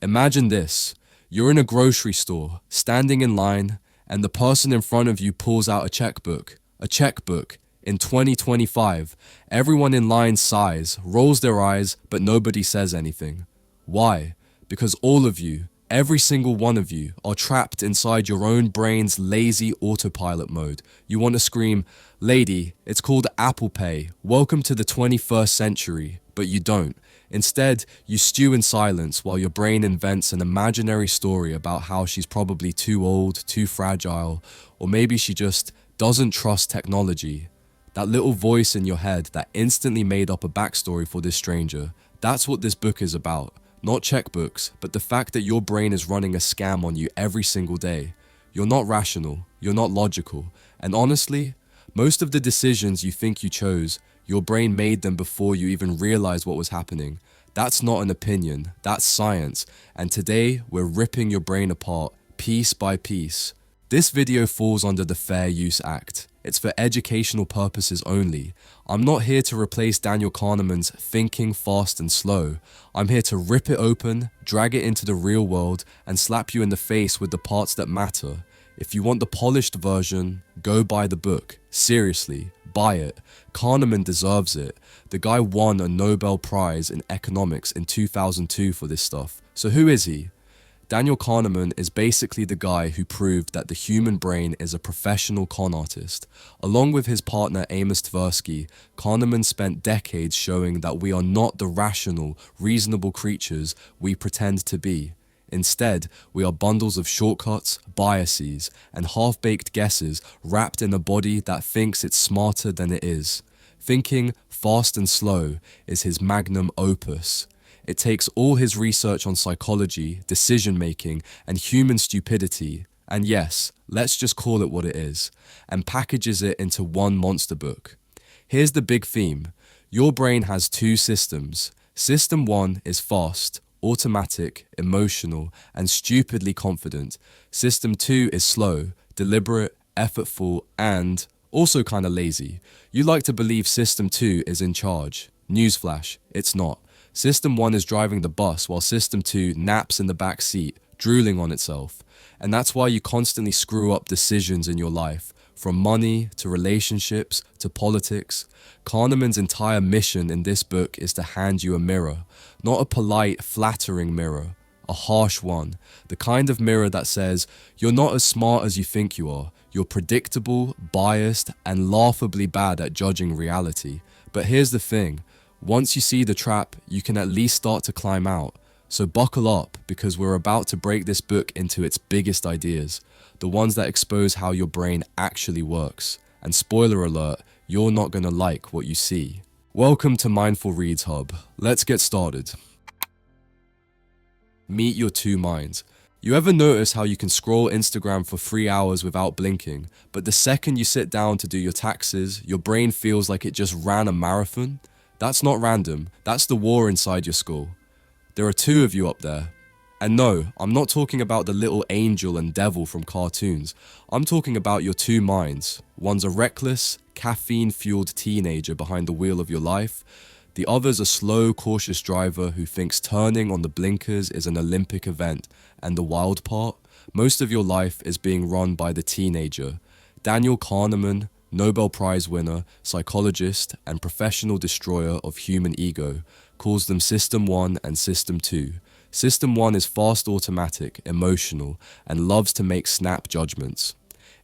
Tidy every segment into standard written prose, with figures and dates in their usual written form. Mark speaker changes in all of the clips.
Speaker 1: Imagine this. You're in a grocery store, standing in line, and the person in front of you pulls out a checkbook. A checkbook. In 2025, everyone in line sighs, rolls their eyes, but nobody says anything. Why? Because all of you, every single one of you, are trapped inside your own brain's lazy autopilot mode. You want to scream, "Lady, it's called Apple Pay. Welcome to the 21st century." But you don't. Instead, you stew in silence while your brain invents an imaginary story about how she's probably too old, too fragile, or maybe she just doesn't trust technology. That little voice in your head that instantly made up a backstory for this stranger. That's what this book is about. Not checkbooks, but the fact that your brain is running a scam on you every single day. You're not rational, you're not logical, and honestly, most of the decisions you think you chose, your brain made them before you even realized what was happening. That's not an opinion, that's science, and today we're ripping your brain apart, piece by piece. This video falls under the Fair Use Act. It's for educational purposes only. I'm not here to replace Daniel Kahneman's thinking fast and slow. I'm here to rip it open, drag it into the real world, and slap you in the face with the parts that matter. If you want the polished version, go buy the book. Seriously, buy it. Kahneman deserves it. The guy won a Nobel Prize in economics in 2002 for this stuff. So who is he? Daniel Kahneman is basically the guy who proved that the human brain is a professional con artist. Along with his partner Amos Tversky, Kahneman spent decades showing that we are not the rational, reasonable creatures we pretend to be. Instead, we are bundles of shortcuts, biases, and half-baked guesses wrapped in a body that thinks it's smarter than it is. Thinking fast and slow is his magnum opus. It takes all his research on psychology, decision-making, and human stupidity, and yes, let's just call it what it is, and packages it into one monster book. Here's the big theme. Your brain has two systems. System 1 is fast, automatic, emotional, and stupidly confident. System 2 is slow, deliberate, effortful, and also kinda lazy. You like to believe System 2 is in charge. Newsflash, it's not. System 1 is driving the bus while System 2 naps in the back seat, drooling on itself. And that's why you constantly screw up decisions in your life, from money to relationships to politics. Kahneman's entire mission in this book is to hand you a mirror, not a polite, flattering mirror, a harsh one, the kind of mirror that says, you're not as smart as you think you are, you're predictable, biased, and laughably bad at judging reality. But here's the thing. Once you see the trap, you can at least start to climb out. So buckle up, because we're about to break this book into its biggest ideas, the ones that expose how your brain actually works. And spoiler alert, you're not gonna like what you see. Welcome to Mindful Reads Hub. Let's get started. Meet your two minds. You ever notice how you can scroll Instagram for 3 hours without blinking, but the second you sit down to do your taxes, your brain feels like it just ran a marathon? That's not random, that's the war inside your skull. There are two of you up there. And no, I'm not talking about the little angel and devil from cartoons. I'm talking about your two minds. One's a reckless, caffeine-fueled teenager behind the wheel of your life. The other's a slow, cautious driver who thinks turning on the blinkers is an Olympic event. And the wild part? Most of your life is being run by the teenager. Daniel Kahneman, Nobel Prize winner, psychologist, and professional destroyer of human ego, calls them System 1 and System 2. System 1 is fast, automatic, emotional, and loves to make snap judgments.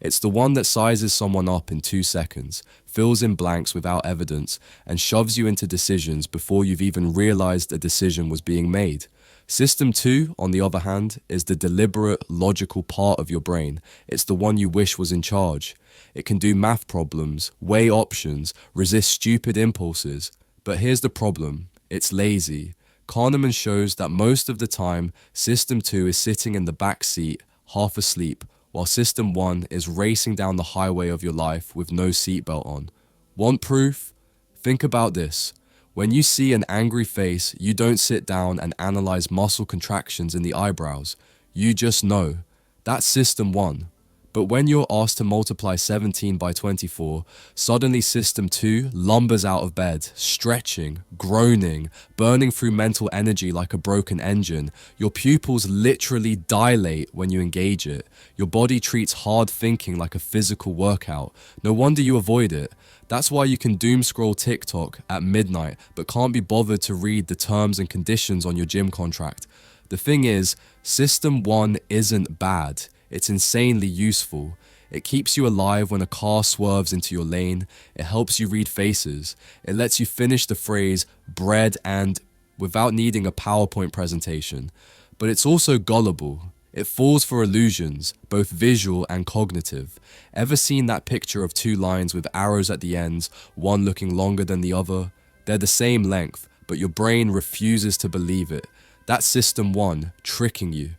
Speaker 1: It's the one that sizes someone up in 2 seconds, fills in blanks without evidence, and shoves you into decisions before you've even realized a decision was being made. System 2, on the other hand, is the deliberate, logical part of your brain. It's the one you wish was in charge. It can do math problems, weigh options, resist stupid impulses. But here's the problem. It's lazy. Kahneman shows that most of the time, System 2 is sitting in the back seat, half asleep, while System 1 is racing down the highway of your life with no seatbelt on. Want proof? Think about this. When you see an angry face, you don't sit down and analyze muscle contractions in the eyebrows. You just know. That's System 1. But when you're asked to multiply 17 by 24, suddenly System 2 lumbers out of bed, stretching, groaning, burning through mental energy like a broken engine. Your pupils literally dilate when you engage it. Your body treats hard thinking like a physical workout. No wonder you avoid it. That's why you can doom scroll TikTok at midnight, but can't be bothered to read the terms and conditions on your gym contract. The thing is, System 1 isn't bad. It's insanely useful. It keeps you alive when a car swerves into your lane. It helps you read faces. It lets you finish the phrase bread and without needing a PowerPoint presentation. But it's also gullible. It falls for illusions, both visual and cognitive. Ever seen that picture of two lines with arrows at the ends, one looking longer than the other? They're the same length, but your brain refuses to believe it. That's System 1 tricking you.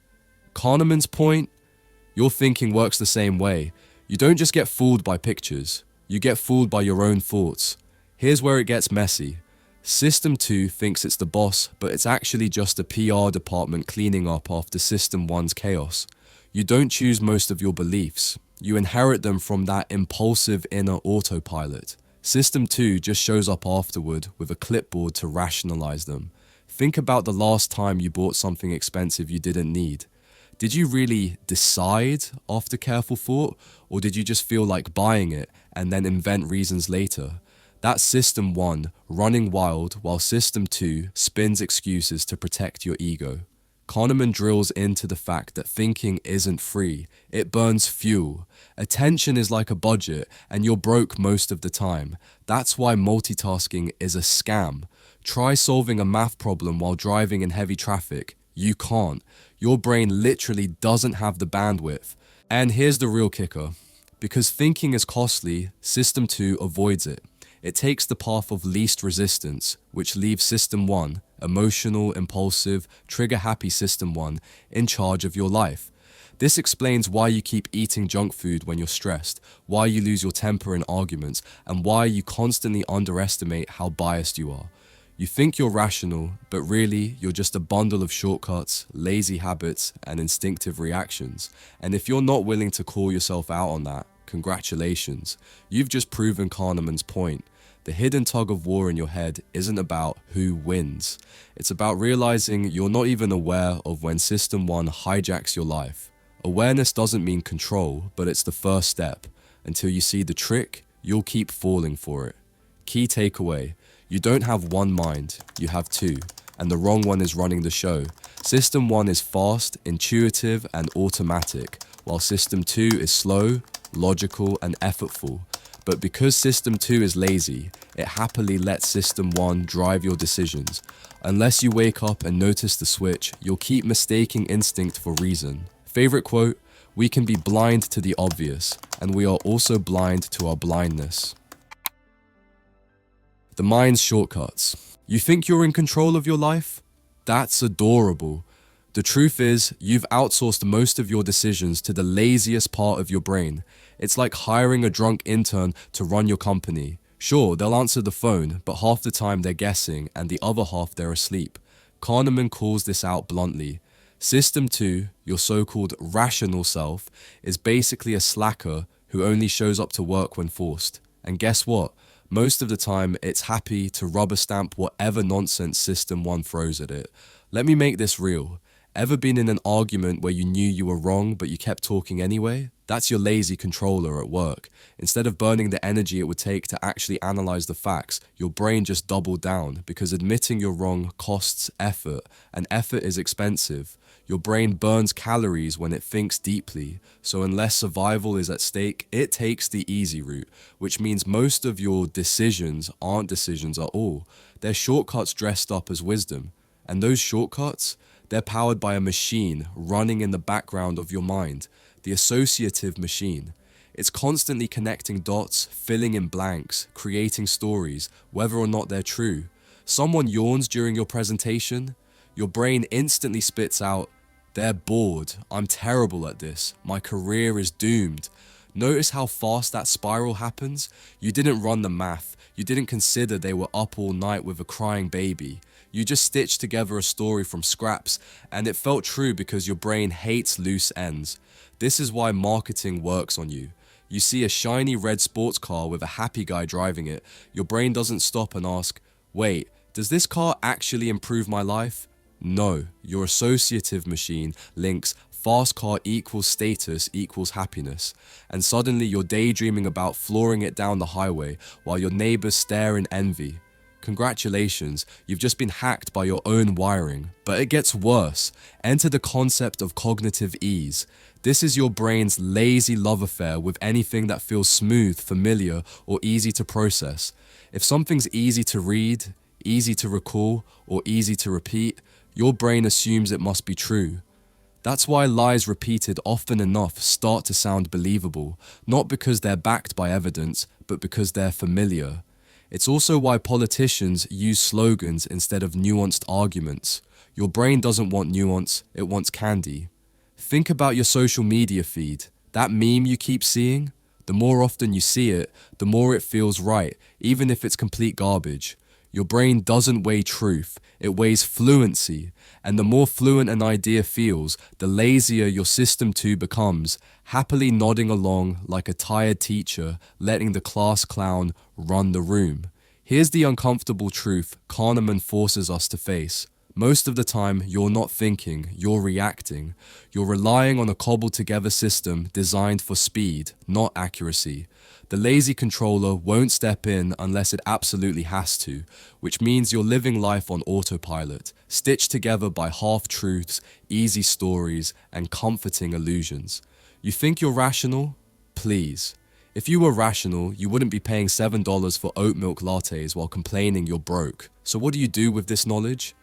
Speaker 1: Kahneman's point? Your thinking works the same way. You don't just get fooled by pictures, you get fooled by your own thoughts. Here's where it gets messy. System 2 thinks it's the boss, but it's actually just a PR department cleaning up after System 1's chaos. You don't choose most of your beliefs. You inherit them from that impulsive inner autopilot. System 2 just shows up afterward with a clipboard to rationalize them. Think about the last time you bought something expensive you didn't need. Did you really decide after careful thought, or did you just feel like buying it and then invent reasons later? That's System 1 running wild while System 2 spins excuses to protect your ego. Kahneman drills into the fact that thinking isn't free, it burns fuel. Attention is like a budget and you're broke most of the time. That's why multitasking is a scam. Try solving a math problem while driving in heavy traffic. You can't. Your brain literally doesn't have the bandwidth. And here's the real kicker. Because thinking is costly, System 2 avoids it. It takes the path of least resistance, which leaves System 1, emotional, impulsive, trigger-happy System 1, in charge of your life. This explains why you keep eating junk food when you're stressed, why you lose your temper in arguments, and why you constantly underestimate how biased you are. You think you're rational, but really you're just a bundle of shortcuts, lazy habits, and instinctive reactions. And if you're not willing to call yourself out on that, congratulations. You've just proven Kahneman's point. The hidden tug of war in your head isn't about who wins. It's about realizing you're not even aware of when System 1 hijacks your life. Awareness doesn't mean control, but it's the first step. Until you see the trick, you'll keep falling for it. Key takeaway. You don't have one mind, you have two, and the wrong one is running the show. System 1 is fast, intuitive, and automatic, while System 2 is slow, logical, and effortful. But because System 2 is lazy, it happily lets System 1 drive your decisions. Unless you wake up and notice the switch, you'll keep mistaking instinct for reason. Favorite quote, "We can be blind to the obvious, and we are also blind to our blindness." The mind's shortcuts. You think you're in control of your life? That's adorable. The truth is, you've outsourced most of your decisions to the laziest part of your brain. It's like hiring a drunk intern to run your company. Sure, they'll answer the phone, but half the time they're guessing and the other half they're asleep. Kahneman calls this out bluntly. System 2, your so-called rational self, is basically a slacker who only shows up to work when forced. And guess what? Most of the time, it's happy to rubber stamp whatever nonsense System 1 throws at it. Let me make this real. Ever been in an argument where you knew you were wrong, but you kept talking anyway? That's your lazy controller at work. Instead of burning the energy it would take to actually analyze the facts, your brain just doubled down because admitting you're wrong costs effort, and effort is expensive. Your brain burns calories when it thinks deeply, so unless survival is at stake, it takes the easy route, which means most of your decisions aren't decisions at all. They're shortcuts dressed up as wisdom. And those shortcuts, they're powered by a machine running in the background of your mind, the associative machine. It's constantly connecting dots, filling in blanks, creating stories, whether or not they're true. Someone yawns during your presentation, your brain instantly spits out, "They're bored, I'm terrible at this, my career is doomed." Notice how fast that spiral happens? You didn't run the math, you didn't consider they were up all night with a crying baby. You just stitched together a story from scraps, and it felt true because your brain hates loose ends. This is why marketing works on you. You see a shiny red sports car with a happy guy driving it. Your brain doesn't stop and ask, wait, does this car actually improve my life? No, your associative machine links fast car equals status equals happiness, and suddenly you're daydreaming about flooring it down the highway while your neighbors stare in envy. Congratulations, you've just been hacked by your own wiring. But it gets worse. Enter the concept of cognitive ease. This is your brain's lazy love affair with anything that feels smooth, familiar, or easy to process. If something's easy to read, easy to recall, or easy to repeat, your brain assumes it must be true. That's why lies repeated often enough start to sound believable, not because they're backed by evidence, but because they're familiar. It's also why politicians use slogans instead of nuanced arguments. Your brain doesn't want nuance, it wants candy. Think about your social media feed. That meme you keep seeing? The more often you see it, the more it feels right, even if it's complete garbage. Your brain doesn't weigh truth, it weighs fluency, and the more fluent an idea feels, the lazier your system too becomes, happily nodding along like a tired teacher letting the class clown run the room. Here's the uncomfortable truth Kahneman forces us to face. Most of the time, you're not thinking, you're reacting. You're relying on a cobbled-together system designed for speed, not accuracy. The lazy controller won't step in unless it absolutely has to, which means you're living life on autopilot, stitched together by half-truths, easy stories, and comforting illusions. You think you're rational? Please. If you were rational, you wouldn't be paying $7 for oat milk lattes while complaining you're broke. So what do you do with this knowledge?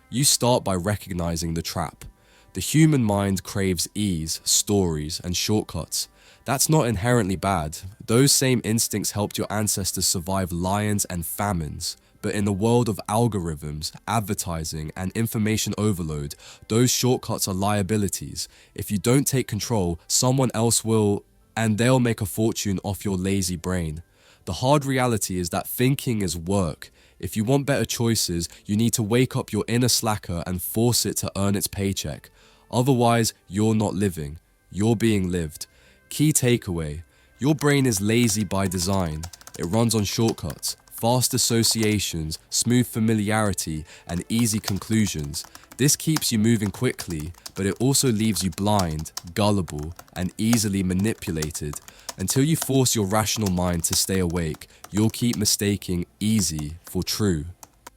Speaker 1: You start by recognizing the trap. The human mind craves ease, stories, and shortcuts. That's not inherently bad. Those same instincts helped your ancestors survive lions and famines. But in the world of algorithms, advertising, and information overload, those shortcuts are liabilities. If you don't take control, someone else will, and they'll make a fortune off your lazy brain. The hard reality is that thinking is work. If you want better choices, you need to wake up your inner slacker and force it to earn its paycheck. Otherwise, you're not living. You're being lived. Key takeaway: your brain is lazy by design. It runs on shortcuts, fast associations, smooth familiarity, and easy conclusions. This keeps you moving quickly, but it also leaves you blind, gullible, and easily manipulated. Until you force your rational mind to stay awake, you'll keep mistaking easy for true.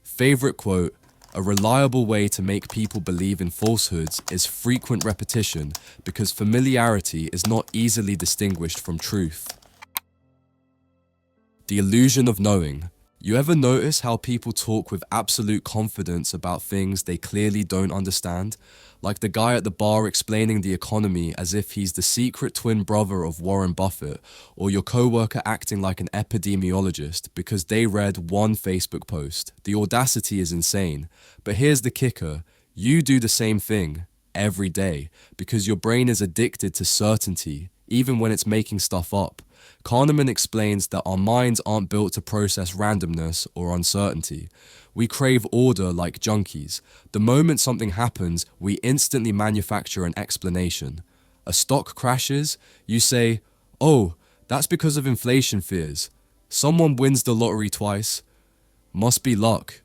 Speaker 1: Favorite quote: a reliable way to make people believe in falsehoods is frequent repetition, because familiarity is not easily distinguished from truth. The illusion of knowing. You ever notice how people talk with absolute confidence about things they clearly don't understand? Like the guy at the bar explaining the economy as if he's the secret twin brother of Warren Buffett, or your coworker acting like an epidemiologist because they read one Facebook post. The audacity is insane. But here's the kicker: you do the same thing every day because your brain is addicted to certainty, even when it's making stuff up. Kahneman explains that our minds aren't built to process randomness or uncertainty. We crave order like junkies. The moment something happens, we instantly manufacture an explanation. A stock crashes, you say, "Oh, that's because of inflation fears." Someone wins the lottery twice. Must be luck.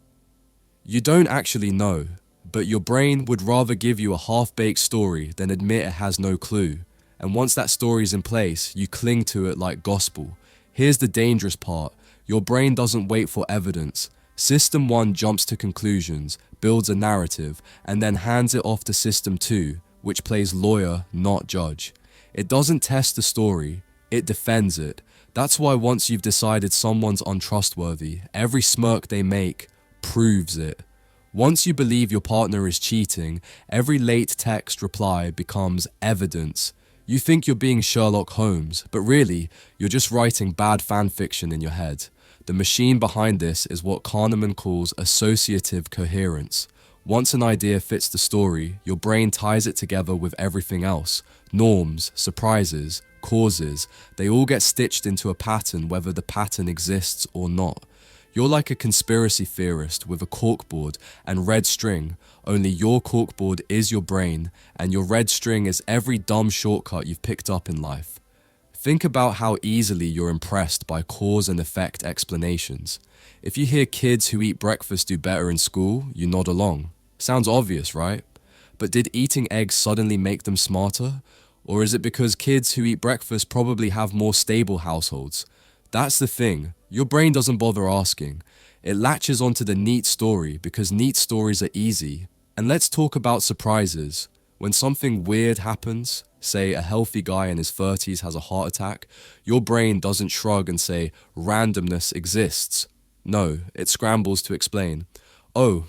Speaker 1: You don't actually know, but your brain would rather give you a half-baked story than admit it has no clue. And once that story's in place, you cling to it like gospel. Here's the dangerous part: your brain doesn't wait for evidence. System 1 jumps to conclusions, builds a narrative, and then hands it off to System 2, which plays lawyer, not judge. It doesn't test the story, it defends it. That's why once you've decided someone's untrustworthy, every smirk they make proves it. Once you believe your partner is cheating, every late text reply becomes evidence. You think you're being Sherlock Holmes, but really, you're just writing bad fan fiction in your head. The machine behind this is what Kahneman calls associative coherence. Once an idea fits the story, your brain ties it together with everything else. Norms, surprises, causes, they all get stitched into a pattern whether the pattern exists or not. You're like a conspiracy theorist with a corkboard and red string, only your corkboard is your brain, and your red string is every dumb shortcut you've picked up in life. Think about how easily you're impressed by cause and effect explanations. If you hear kids who eat breakfast do better in school, you nod along. Sounds obvious, right? But did eating eggs suddenly make them smarter? Or is it because kids who eat breakfast probably have more stable households? That's the thing. Your brain doesn't bother asking. It latches onto the neat story because neat stories are easy. And let's talk about surprises. When something weird happens, say a healthy guy in his 30s has a heart attack, your brain doesn't shrug and say, randomness exists. No, it scrambles to explain. Oh,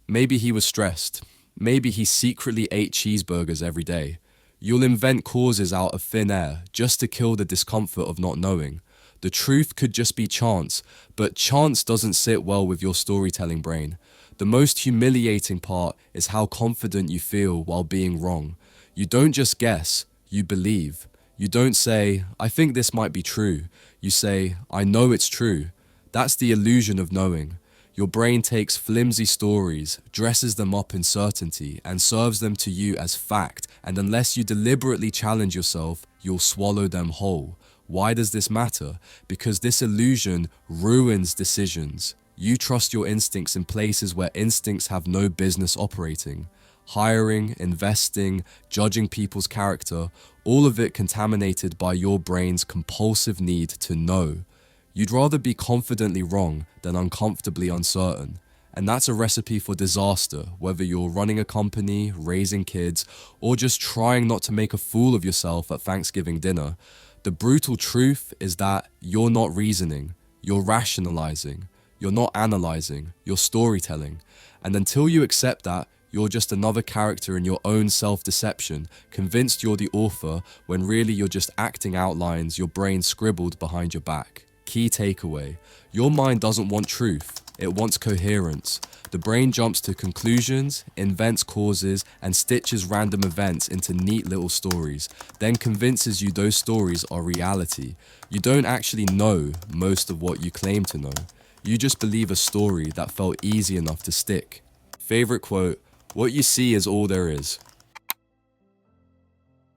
Speaker 1: maybe he was stressed. Maybe he secretly ate cheeseburgers every day. You'll invent causes out of thin air just to kill the discomfort of not knowing. The truth could just be chance, but chance doesn't sit well with your storytelling brain. The most humiliating part is how confident you feel while being wrong. You don't just guess, you believe. You don't say, I think this might be true. You say, I know it's true. That's the illusion of knowing. Your brain takes flimsy stories, dresses them up in certainty, and serves them to you as fact, and unless you deliberately challenge yourself, you'll swallow them whole. Why does this matter? Because this illusion ruins decisions. You trust your instincts in places where instincts have no business operating. Hiring, investing, judging people's character, all of it contaminated by your brain's compulsive need to know. You'd rather be confidently wrong than uncomfortably uncertain. And that's a recipe for disaster, whether you're running a company, raising kids, or just trying not to make a fool of yourself at Thanksgiving dinner. The brutal truth is that you're not reasoning, you're rationalizing, you're not analyzing, you're storytelling. And until you accept that, you're just another character in your own self-deception, convinced you're the author when really you're just acting out lines your brain scribbled behind your back. Key takeaway: your mind doesn't want truth, it wants coherence. The brain jumps to conclusions, invents causes, and stitches random events into neat little stories, then convinces you those stories are reality. You don't actually know most of what you claim to know. You just believe a story that felt easy enough to stick. Favorite quote: what you see is all there is.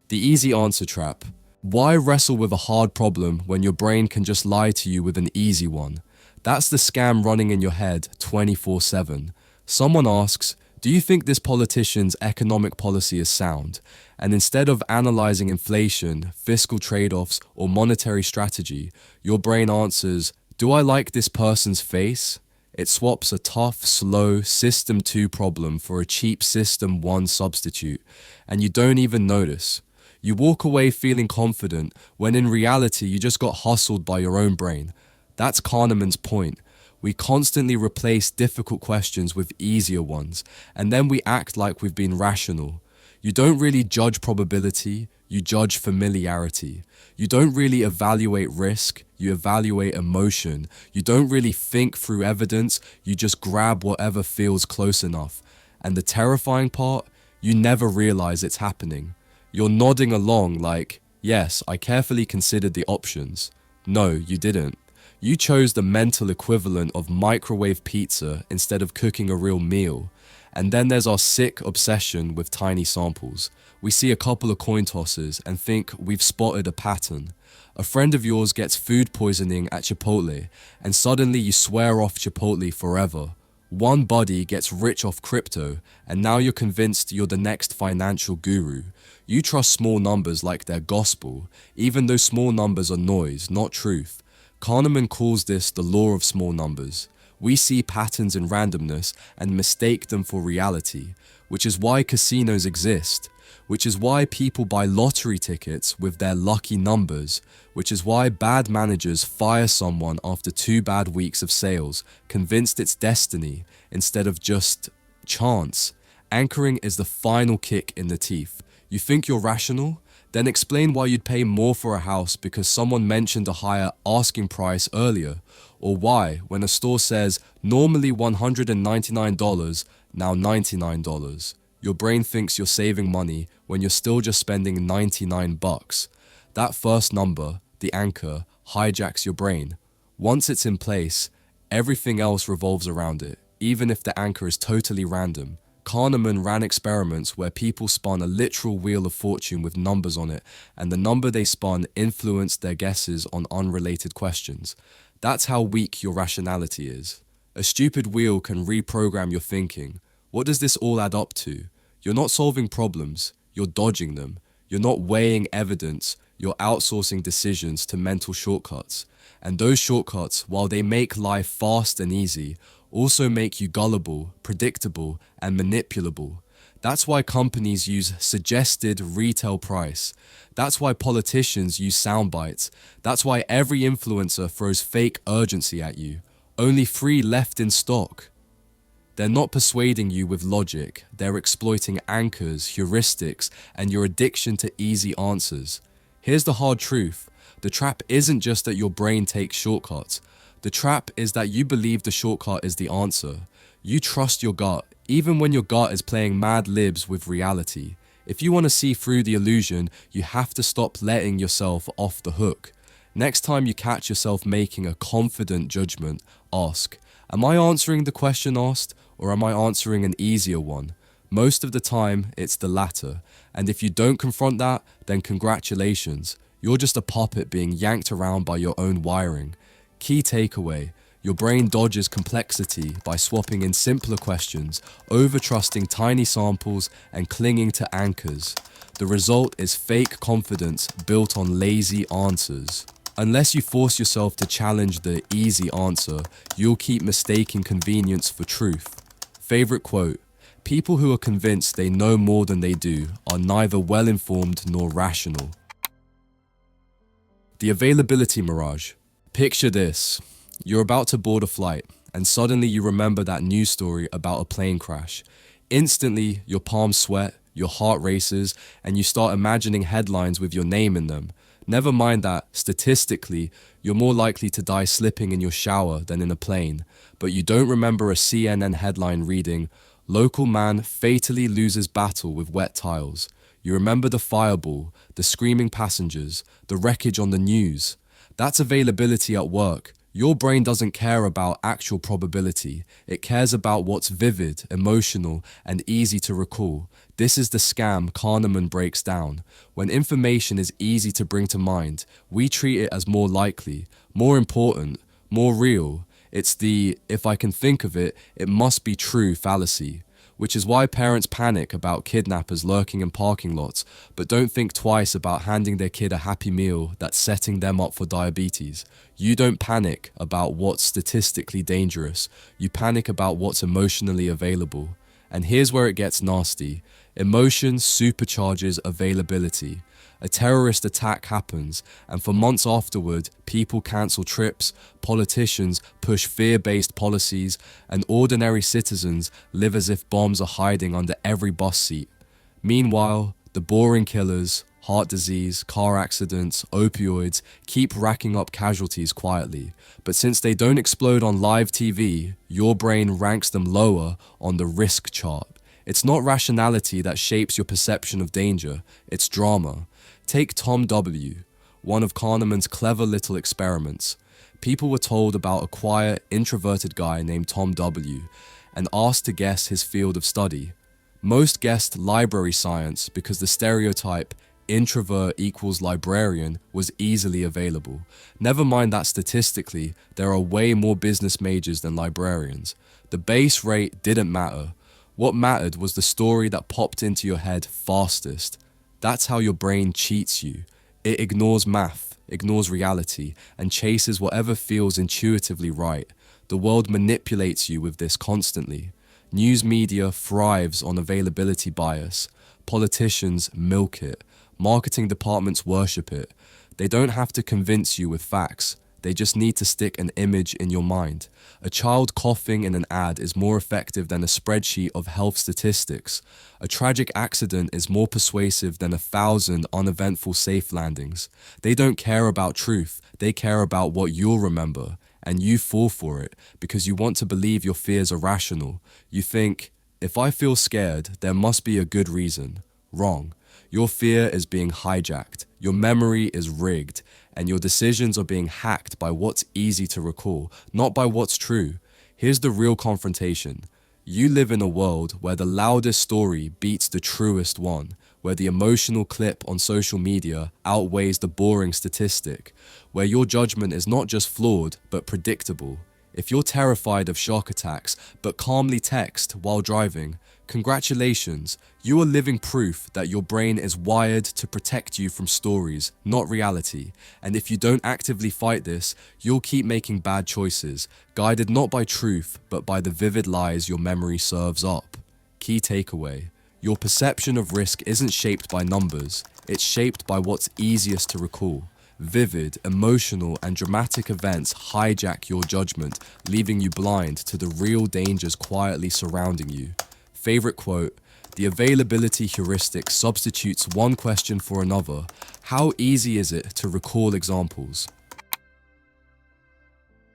Speaker 1: The easy answer trap. Why wrestle with a hard problem when your brain can just lie to you with an easy one? That's the scam running in your head 24/7. Someone asks, do you think this politician's economic policy is sound? And instead of analyzing inflation, fiscal trade-offs, or monetary strategy, your brain answers, do I like this person's face? It swaps a tough, slow System 2 problem for a cheap System 1 substitute, and you don't even notice. You walk away feeling confident when in reality you just got hustled by your own brain. That's Kahneman's point. We constantly replace difficult questions with easier ones, and then we act like we've been rational. You don't really judge probability, you judge familiarity. You don't really evaluate risk, you evaluate emotion. You don't really think through evidence, you just grab whatever feels close enough. And the terrifying part, you never realize it's happening. You're nodding along like, yes, I carefully considered the options. No, you didn't. You chose the mental equivalent of microwave pizza instead of cooking a real meal. And then there's our sick obsession with tiny samples. We see a couple of coin tosses and think we've spotted a pattern. A friend of yours gets food poisoning at Chipotle, and suddenly you swear off Chipotle forever. One buddy gets rich off crypto, and now you're convinced you're the next financial guru. You trust small numbers like they're gospel, even though small numbers are noise, not truth. Kahneman calls this the law of small numbers. We see patterns in randomness and mistake them for reality, which is why casinos exist, which is why people buy lottery tickets with their lucky numbers, which is why bad managers fire someone after 2 bad weeks of sales, convinced it's destiny instead of just chance. Anchoring is the final kick in the teeth. You think you're rational? Then explain why you'd pay more for a house because someone mentioned a higher asking price earlier, or why, when a store says normally $199, now $99. Your brain thinks you're saving money when you're still just spending 99 bucks. That first number, the anchor, hijacks your brain. Once it's in place, Everything else revolves around it, even if the anchor is totally random. Kahneman ran experiments where people spun a literal wheel of fortune with numbers on it, and the number they spun influenced their guesses on unrelated questions. That's how weak your rationality is. A stupid wheel can reprogram your thinking. What does this all add up to? You're not solving problems, you're dodging them. You're not weighing evidence, you're outsourcing decisions to mental shortcuts. And those shortcuts, while they make life fast and easy, also make you gullible, predictable, and manipulable. That's why companies use suggested retail price. That's why politicians use sound bites. That's why every influencer throws fake urgency at you. Only 3 left in stock. They're not persuading you with logic. They're exploiting anchors, heuristics, and your addiction to easy answers. Here's the hard truth. The trap isn't just that your brain takes shortcuts. The trap is that you believe the shortcut is the answer. You trust your gut, even when your gut is playing mad libs with reality. If you want to see through the illusion, you have to stop letting yourself off the hook. Next time you catch yourself making a confident judgment, ask, am I answering the question asked, or am I answering an easier one? Most of the time, it's the latter. And if you don't confront that, then congratulations. You're just a puppet being yanked around by your own wiring. Key takeaway, your brain dodges complexity by swapping in simpler questions, over-trusting tiny samples, and clinging to anchors. The result is fake confidence built on lazy answers. Unless you force yourself to challenge the easy answer, you'll keep mistaking convenience for truth. Favorite quote, people who are convinced they know more than they do are neither well-informed nor rational. The availability mirage. Picture this. You're about to board a flight, and suddenly you remember that news story about a plane crash. Instantly, your palms sweat, your heart races, and you start imagining headlines with your name in them. Never mind that, statistically, you're more likely to die slipping in your shower than in a plane. But you don't remember a CNN headline reading, "Local man fatally loses battle with wet tiles." You remember the fireball, the screaming passengers, the wreckage on the news. That's availability at work. Your brain doesn't care about actual probability. It cares about what's vivid, emotional, and easy to recall. This is the scam Kahneman breaks down. When information is easy to bring to mind, we treat it as more likely, more important, more real. It's the, if I can think of it, it must be true fallacy. Which is why parents panic about kidnappers lurking in parking lots, but don't think twice about handing their kid a happy meal that's setting them up for diabetes. You don't panic about what's statistically dangerous. You panic about what's emotionally available. And here's where it gets nasty. Emotion supercharges availability. A terrorist attack happens, and for months afterward, people cancel trips, politicians push fear-based policies, and ordinary citizens live as if bombs are hiding under every bus seat. Meanwhile, the boring killers, heart disease, car accidents, opioids, keep racking up casualties quietly. But since they don't explode on live TV, your brain ranks them lower on the risk chart. It's not rationality that shapes your perception of danger, it's drama. Take Tom W., one of Kahneman's clever little experiments. People were told about a quiet, introverted guy named Tom W. and asked to guess his field of study. Most guessed library science because the stereotype introvert equals librarian was easily available. Never mind that statistically, there are way more business majors than librarians. The base rate didn't matter. What mattered was the story that popped into your head fastest. That's how your brain cheats you. It ignores math, ignores reality, and chases whatever feels intuitively right. The world manipulates you with this constantly. News media thrives on availability bias. Politicians milk it. Marketing departments worship it. They don't have to convince you with facts. They just need to stick an image in your mind. A child coughing in an ad is more effective than a spreadsheet of health statistics. A tragic accident is more persuasive than 1,000 uneventful safe landings. They don't care about truth. They care about what you'll remember. And you fall for it because you want to believe your fears are rational. You think, if I feel scared, there must be a good reason. Wrong. Your fear is being hijacked, your memory is rigged, and your decisions are being hacked by what's easy to recall, not by what's true. Here's the real confrontation. You live in a world where the loudest story beats the truest one, where the emotional clip on social media outweighs the boring statistic, where your judgment is not just flawed, but predictable. If you're terrified of shark attacks, but calmly text while driving, congratulations, you are living proof that your brain is wired to protect you from stories, not reality. And if you don't actively fight this, you'll keep making bad choices, guided not by truth, but by the vivid lies your memory serves up. Key takeaway: your perception of risk isn't shaped by numbers, it's shaped by what's easiest to recall. Vivid, emotional, and dramatic events hijack your judgment, leaving you blind to the real dangers quietly surrounding you. Favorite quote: the availability heuristic substitutes one question for another. How easy is it to recall examples?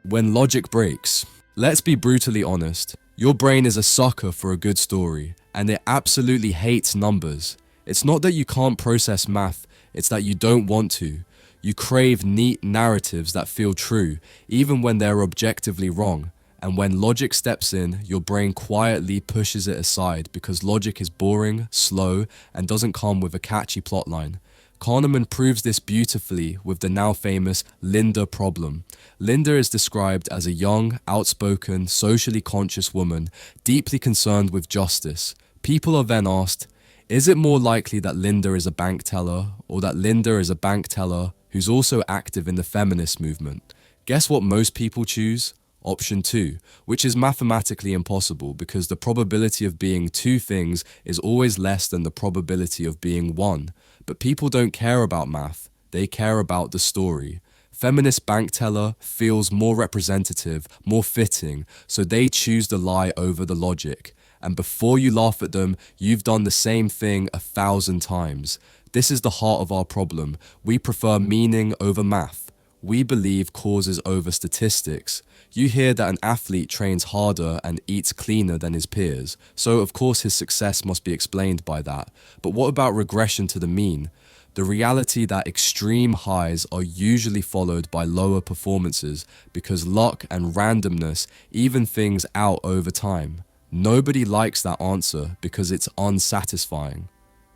Speaker 1: When logic breaks. Let's be brutally honest. Your brain is a sucker for a good story, and it absolutely hates numbers. It's not that you can't process math, it's that you don't want to. You crave neat narratives that feel true, even when they're objectively wrong. And when logic steps in, your brain quietly pushes it aside because logic is boring, slow, and doesn't come with a catchy plotline. Kahneman proves this beautifully with the now famous Linda problem. Linda is described as a young, outspoken, socially conscious woman, deeply concerned with justice. People are then asked, is it more likely that Linda is a bank teller, or that Linda is a bank teller who's also active in the feminist movement? Guess what most people choose? Option 2, which is mathematically impossible because the probability of being two things is always less than the probability of being one. But people don't care about math, they care about the story. Feminist bank teller feels more representative, more fitting, so they choose the lie over the logic. And before you laugh at them, you've done the same thing 1,000 times. This is the heart of our problem. We prefer meaning over math. We believe causes over statistics. You hear that an athlete trains harder and eats cleaner than his peers, so of course his success must be explained by that. But what about regression to the mean? The reality that extreme highs are usually followed by lower performances because luck and randomness even things out over time. Nobody likes that answer because it's unsatisfying.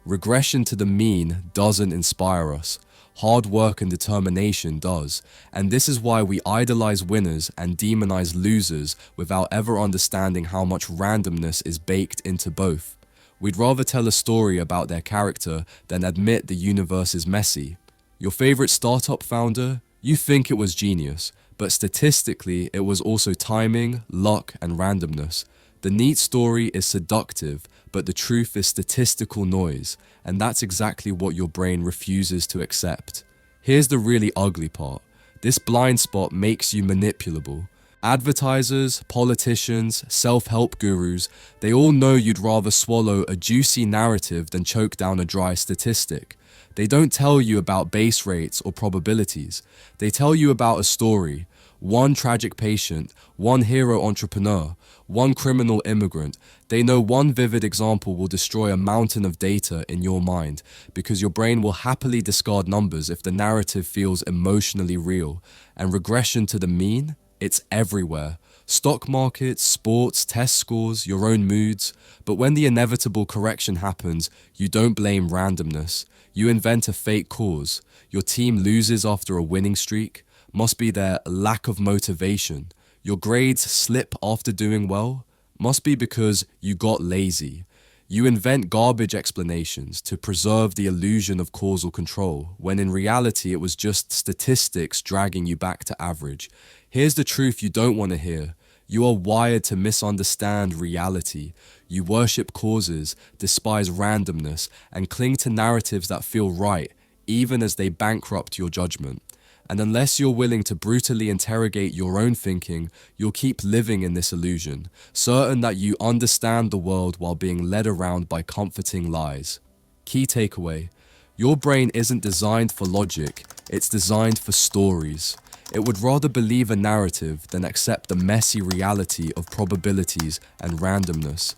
Speaker 1: Regression to the mean doesn't inspire us. Hard work and determination does, and this is why we idolize winners and demonize losers without ever understanding how much randomness is baked into both. We'd rather tell a story about their character than admit the universe is messy. Your favorite startup founder? You think it was genius, but statistically it was also timing, luck, and randomness. The neat story is seductive, but the truth is statistical noise, and that's exactly what your brain refuses to accept. Here's the really ugly part. This blind spot makes you manipulable. Advertisers, politicians, self-help gurus, they all know you'd rather swallow a juicy narrative than choke down a dry statistic. They don't tell you about base rates or probabilities. They tell you about a story. One tragic patient, one hero entrepreneur, one criminal immigrant. They know one vivid example will destroy a mountain of data in your mind because your brain will happily discard numbers if the narrative feels emotionally real. And regression to the mean? It's everywhere. Stock markets, sports, test scores, your own moods. But when the inevitable correction happens, you don't blame randomness. You invent a fake cause. Your team loses after a winning streak. Must be their lack of motivation. Your grades slip after doing well. Must be because you got lazy. You invent garbage explanations to preserve the illusion of causal control, when in reality it was just statistics dragging you back to average. Here's the truth you don't want to hear. You are wired to misunderstand reality. You worship causes, despise randomness, and cling to narratives that feel right, even as they bankrupt your judgment. And unless you're willing to brutally interrogate your own thinking, you'll keep living in this illusion, certain that you understand the world while being led around by comforting lies. Key takeaway: your brain isn't designed for logic, it's designed for stories. It would rather believe a narrative than accept the messy reality of probabilities and randomness.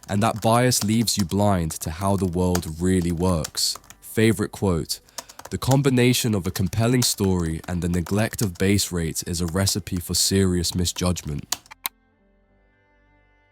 Speaker 1: And that bias leaves you blind to how the world really works. Favorite quote: "The combination of a compelling story and the neglect of base rates is a recipe for serious misjudgment."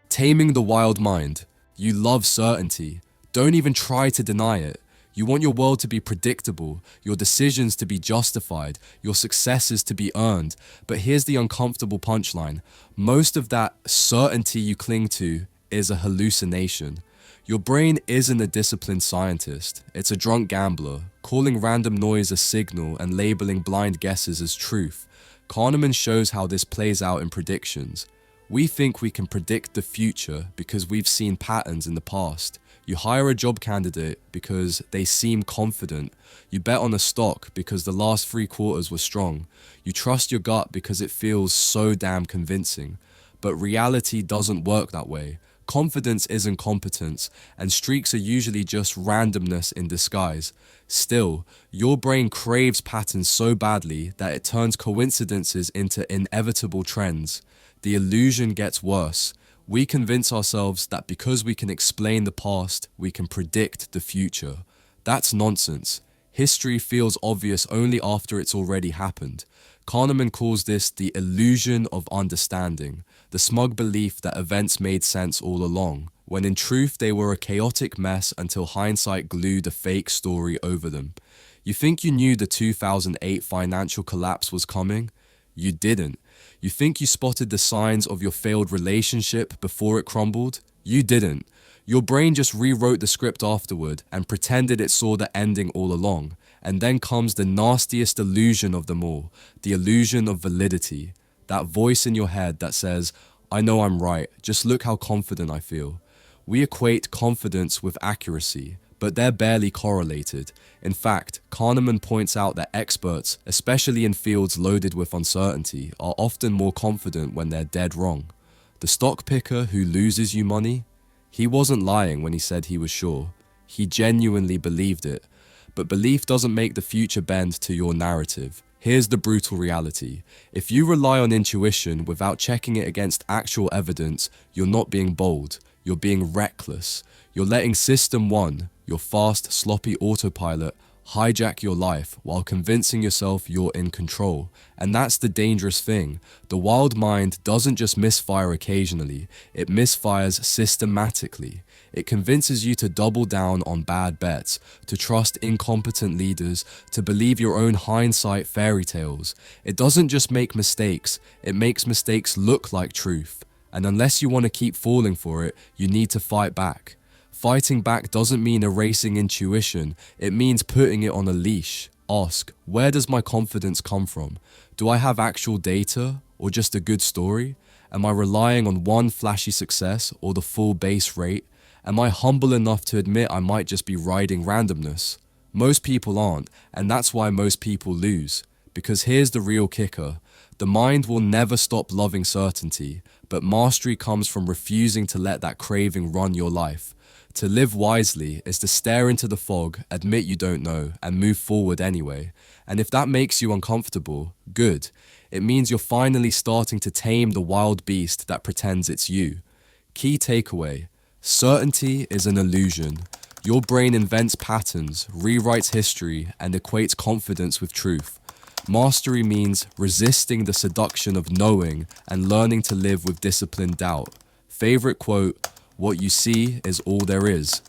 Speaker 1: Taming the wild mind. You love certainty. Don't even try to deny it. You want your world to be predictable, your decisions to be justified, your successes to be earned. But here's the uncomfortable punchline. Most of that certainty you cling to is a hallucination. Your brain isn't a disciplined scientist. It's a drunk gambler, calling random noise a signal and labeling blind guesses as truth. Kahneman shows how this plays out in predictions. We think we can predict the future because we've seen patterns in the past. You hire a job candidate because they seem confident. You bet on a stock because the last 3 quarters were strong. You trust your gut because it feels so damn convincing. But reality doesn't work that way. Confidence isn't competence, and streaks are usually just randomness in disguise. Still, your brain craves patterns so badly that it turns coincidences into inevitable trends. The illusion gets worse. We convince ourselves that because we can explain the past, we can predict the future. That's nonsense. History feels obvious only after it's already happened. Kahneman calls this the illusion of understanding, the smug belief that events made sense all along, when in truth they were a chaotic mess until hindsight glued a fake story over them. You think you knew the 2008 financial collapse was coming? You didn't. You think you spotted the signs of your failed relationship before it crumbled? You didn't. Your brain just rewrote the script afterward and pretended it saw the ending all along. And then comes the nastiest illusion of them all, the illusion of validity. That voice in your head that says, "I know I'm right, just look how confident I feel." We equate confidence with accuracy, but they're barely correlated. In fact, Kahneman points out that experts, especially in fields loaded with uncertainty, are often more confident when they're dead wrong. The stock picker who loses you money? He wasn't lying when he said he was sure. He genuinely believed it. But belief doesn't make the future bend to your narrative. Here's the brutal reality. If you rely on intuition without checking it against actual evidence, you're not being bold. You're being reckless. You're letting System 1, your fast, sloppy autopilot, hijack your life while convincing yourself you're in control. And that's the dangerous thing. The wild mind doesn't just misfire occasionally, it misfires systematically. It convinces you to double down on bad bets, to trust incompetent leaders, to believe your own hindsight fairy tales. It doesn't just make mistakes, it makes mistakes look like truth. And unless you want to keep falling for it, you need to fight back. Fighting back doesn't mean erasing intuition, it means putting it on a leash. Ask, where does my confidence come from? Do I have actual data or just a good story? Am I relying on one flashy success or the full base rate? Am I humble enough to admit I might just be riding randomness? Most people aren't, and that's why most people lose. Because here's the real kicker. The mind will never stop loving certainty, but mastery comes from refusing to let that craving run your life. To live wisely is to stare into the fog, admit you don't know, and move forward anyway. And if that makes you uncomfortable, good. It means you're finally starting to tame the wild beast that pretends it's you. Key takeaway. Certainty is an illusion. Your brain invents patterns, rewrites history, and equates confidence with truth. Mastery means resisting the seduction of knowing and learning to live with disciplined doubt. Favorite quote, "What you see is all there is."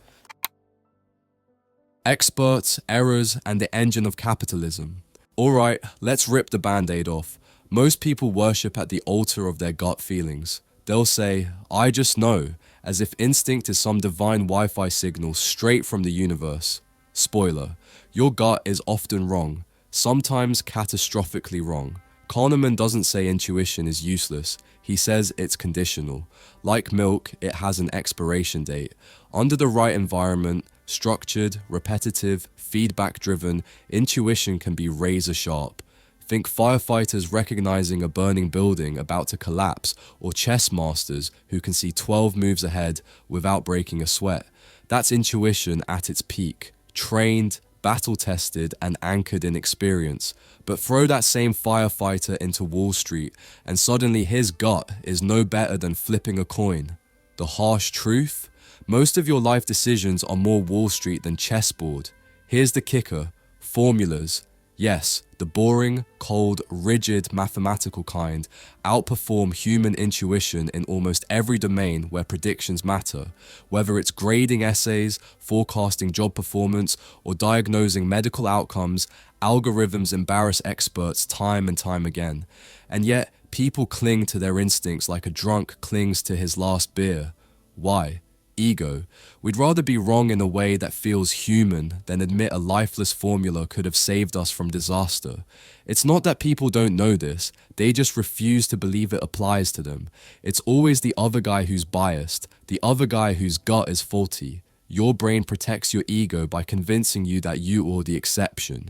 Speaker 1: Experts, errors, and the engine of capitalism. Alright, let's rip the band-aid off. Most people worship at the altar of their gut feelings. They'll say, "I just know," as if instinct is some divine Wi-Fi signal straight from the universe. Spoiler, your gut is often wrong, sometimes catastrophically wrong. Kahneman doesn't say intuition is useless, he says it's conditional. Like milk, it has an expiration date. Under the right environment, structured, repetitive, feedback-driven, intuition can be razor sharp. Think firefighters recognizing a burning building about to collapse, or chess masters who can see 12 moves ahead without breaking a sweat. That's intuition at its peak, trained, battle-tested, and anchored in experience. But throw that same firefighter into Wall Street, and suddenly his gut is no better than flipping a coin. The harsh truth? Most of your life decisions are more Wall Street than chessboard. Here's the kicker: formulas. Yes, the boring, cold, rigid, mathematical kind outperform human intuition in almost every domain where predictions matter, whether it's grading essays, forecasting job performance, or diagnosing medical outcomes. Algorithms embarrass experts time and time again. And yet, people cling to their instincts like a drunk clings to his last beer. Why? Ego. We'd rather be wrong in a way that feels human than admit a lifeless formula could have saved us from disaster. It's not that people don't know this, they just refuse to believe it applies to them. It's always the other guy who's biased, the other guy whose gut is faulty. Your brain protects your ego by convincing you that you are the exception.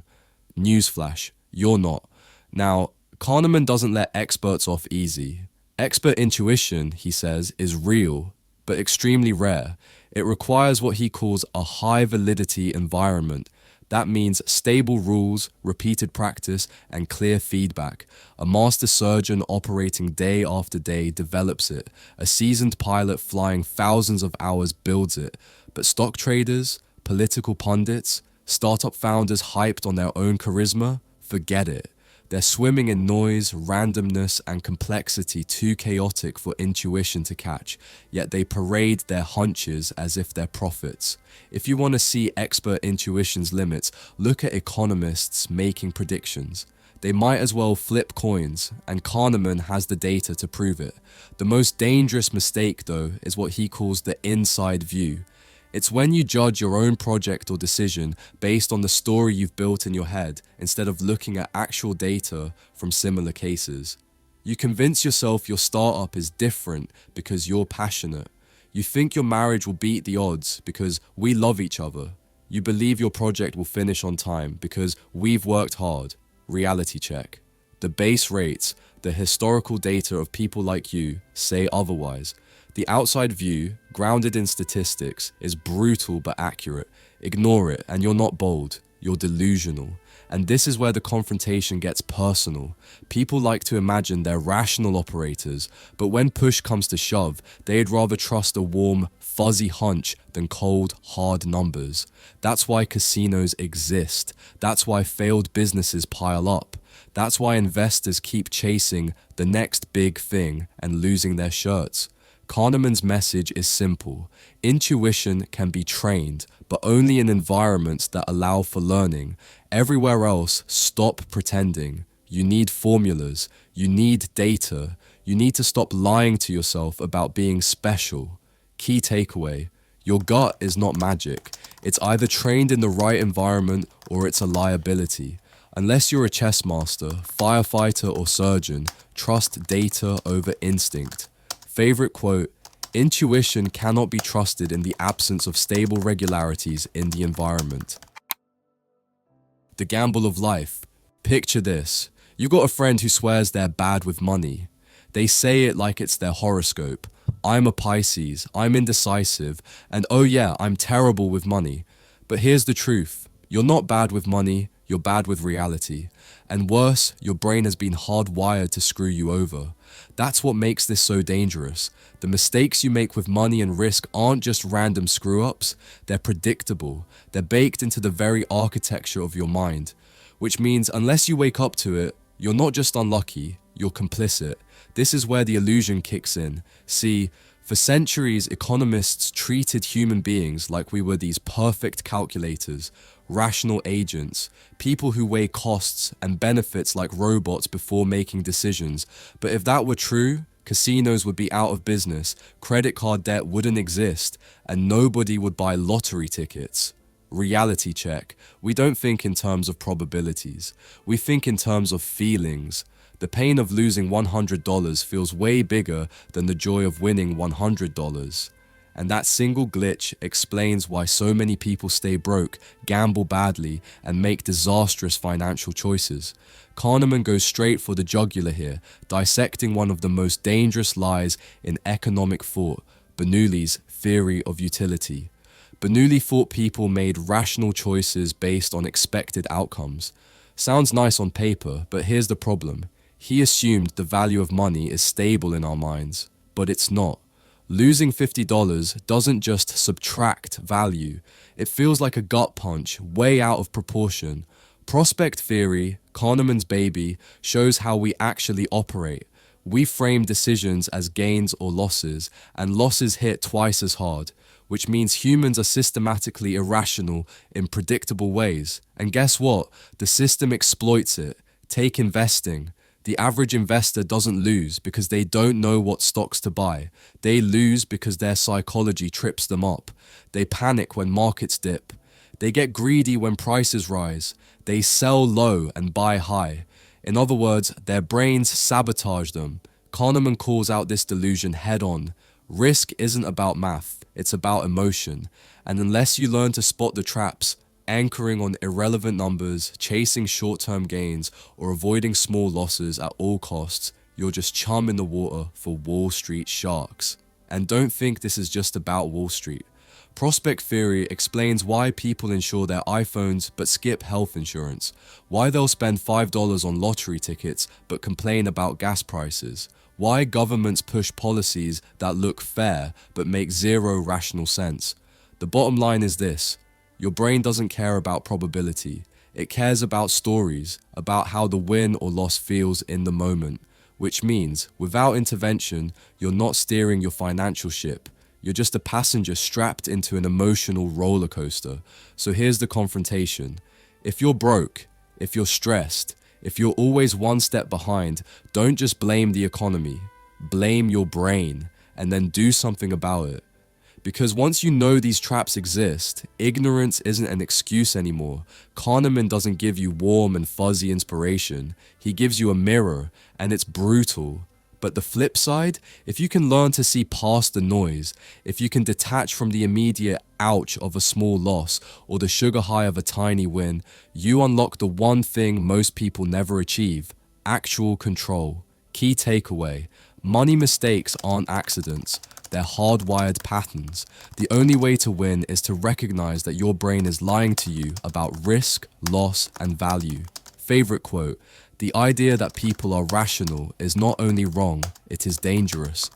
Speaker 1: Newsflash, you're not. Now, Kahneman doesn't let experts off easy. Expert intuition, he says, is real, but extremely rare. It requires what he calls a high validity environment. That means stable rules, repeated practice, and clear feedback. A master surgeon operating day after day develops it. A seasoned pilot flying thousands of hours builds it. But stock traders, political pundits, startup founders hyped on their own charisma, forget it. They're swimming in noise, randomness, and complexity too chaotic for intuition to catch, yet they parade their hunches as if they're prophets. If you want to see expert intuition's limits, look at economists making predictions. They might as well flip coins, and Kahneman has the data to prove it. The most dangerous mistake, though, is what he calls the inside view. It's when you judge your own project or decision based on the story you've built in your head instead of looking at actual data from similar cases. You convince yourself your startup is different because you're passionate. You think your marriage will beat the odds because we love each other. You believe your project will finish on time because we've worked hard. Reality check. The base rates, the historical data of people like you, say otherwise. The outside view, grounded in statistics, is brutal but accurate. Ignore it and you're not bold, you're delusional. And this is where the confrontation gets personal. People like to imagine they're rational operators, but when push comes to shove, they'd rather trust a warm, fuzzy hunch than cold, hard numbers. That's why casinos exist. That's why failed businesses pile up. That's why investors keep chasing the next big thing and losing their shirts. Kahneman's message is simple. Intuition can be trained, but only in environments that allow for learning. Everywhere else, stop pretending. You need formulas. You need data. You need to stop lying to yourself about being special. Key takeaway: your gut is not magic. It's either trained in the right environment or it's a liability. Unless you're a chess master, firefighter, or surgeon, trust data over instinct. Favorite quote: intuition cannot be trusted in the absence of stable regularities in the environment. The gamble of life. Picture this. You got a friend who swears they're bad with money. They say it like it's their horoscope. I'm a Pisces, I'm indecisive, and oh yeah, I'm terrible with money. But here's the truth. You're not bad with money, you're bad with reality. And worse, your brain has been hardwired to screw you over. That's what makes this so dangerous. The mistakes you make with money and risk aren't just random screw-ups, they're predictable. They're baked into the very architecture of your mind. Which means unless you wake up to it, you're not just unlucky, you're complicit. This is where the illusion kicks in. See, for centuries, economists treated human beings like we were these perfect calculators, rational agents, people who weigh costs and benefits like robots before making decisions. But if that were true, casinos would be out of business, credit card debt wouldn't exist, and nobody would buy lottery tickets. Reality check. We don't think in terms of probabilities. We think in terms of feelings. The pain of losing $100 feels way bigger than the joy of winning $100. And that single glitch explains why so many people stay broke, gamble badly, and make disastrous financial choices. Kahneman goes straight for the jugular here, dissecting one of the most dangerous lies in economic thought, Bernoulli's theory of utility. Bernoulli thought people made rational choices based on expected outcomes. Sounds nice on paper, but here's the problem. He assumed the value of money is stable in our minds, but it's not. Losing $50 doesn't just subtract value, it feels like a gut punch way out of proportion. Prospect theory, Kahneman's baby, shows how we actually operate. We frame decisions as gains or losses, and losses hit twice as hard, which means humans are systematically irrational in predictable ways. And guess what? The system exploits it. Take investing. The average investor doesn't lose because they don't know what stocks to buy. They lose because their psychology trips them up. They panic when markets dip. They get greedy when prices rise. They sell low and buy high. In other words, their brains sabotage them. Kahneman calls out this delusion head on. Risk isn't about math, it's about emotion. And unless you learn to spot the traps, anchoring on irrelevant numbers, chasing short-term gains, or avoiding small losses at all costs, you're just chum in the water for Wall Street sharks. And don't think this is just about Wall Street. Prospect theory explains why people insure their iPhones but skip health insurance, why they'll spend $5 on lottery tickets but complain about gas prices, why governments push policies that look fair but make zero rational sense. The bottom line is this: your brain doesn't care about probability. It cares about stories, about how the win or loss feels in the moment, which means without intervention, you're not steering your financial ship. You're just a passenger strapped into an emotional roller coaster. So here's the confrontation. If you're broke, if you're stressed, if you're always one step behind, don't just blame the economy. Blame your brain and then do something about it. Because once you know these traps exist, ignorance isn't an excuse anymore. Kahneman doesn't give you warm and fuzzy inspiration. He gives you a mirror, and it's brutal. But the flip side, if you can learn to see past the noise, if you can detach from the immediate ouch of a small loss or the sugar high of a tiny win, you unlock the one thing most people never achieve: actual control. Key takeaway: money mistakes aren't accidents. They're hardwired patterns. The only way to win is to recognize that your brain is lying to you about risk, loss, and value. Favorite quote: the idea that people are rational is not only wrong, it is dangerous.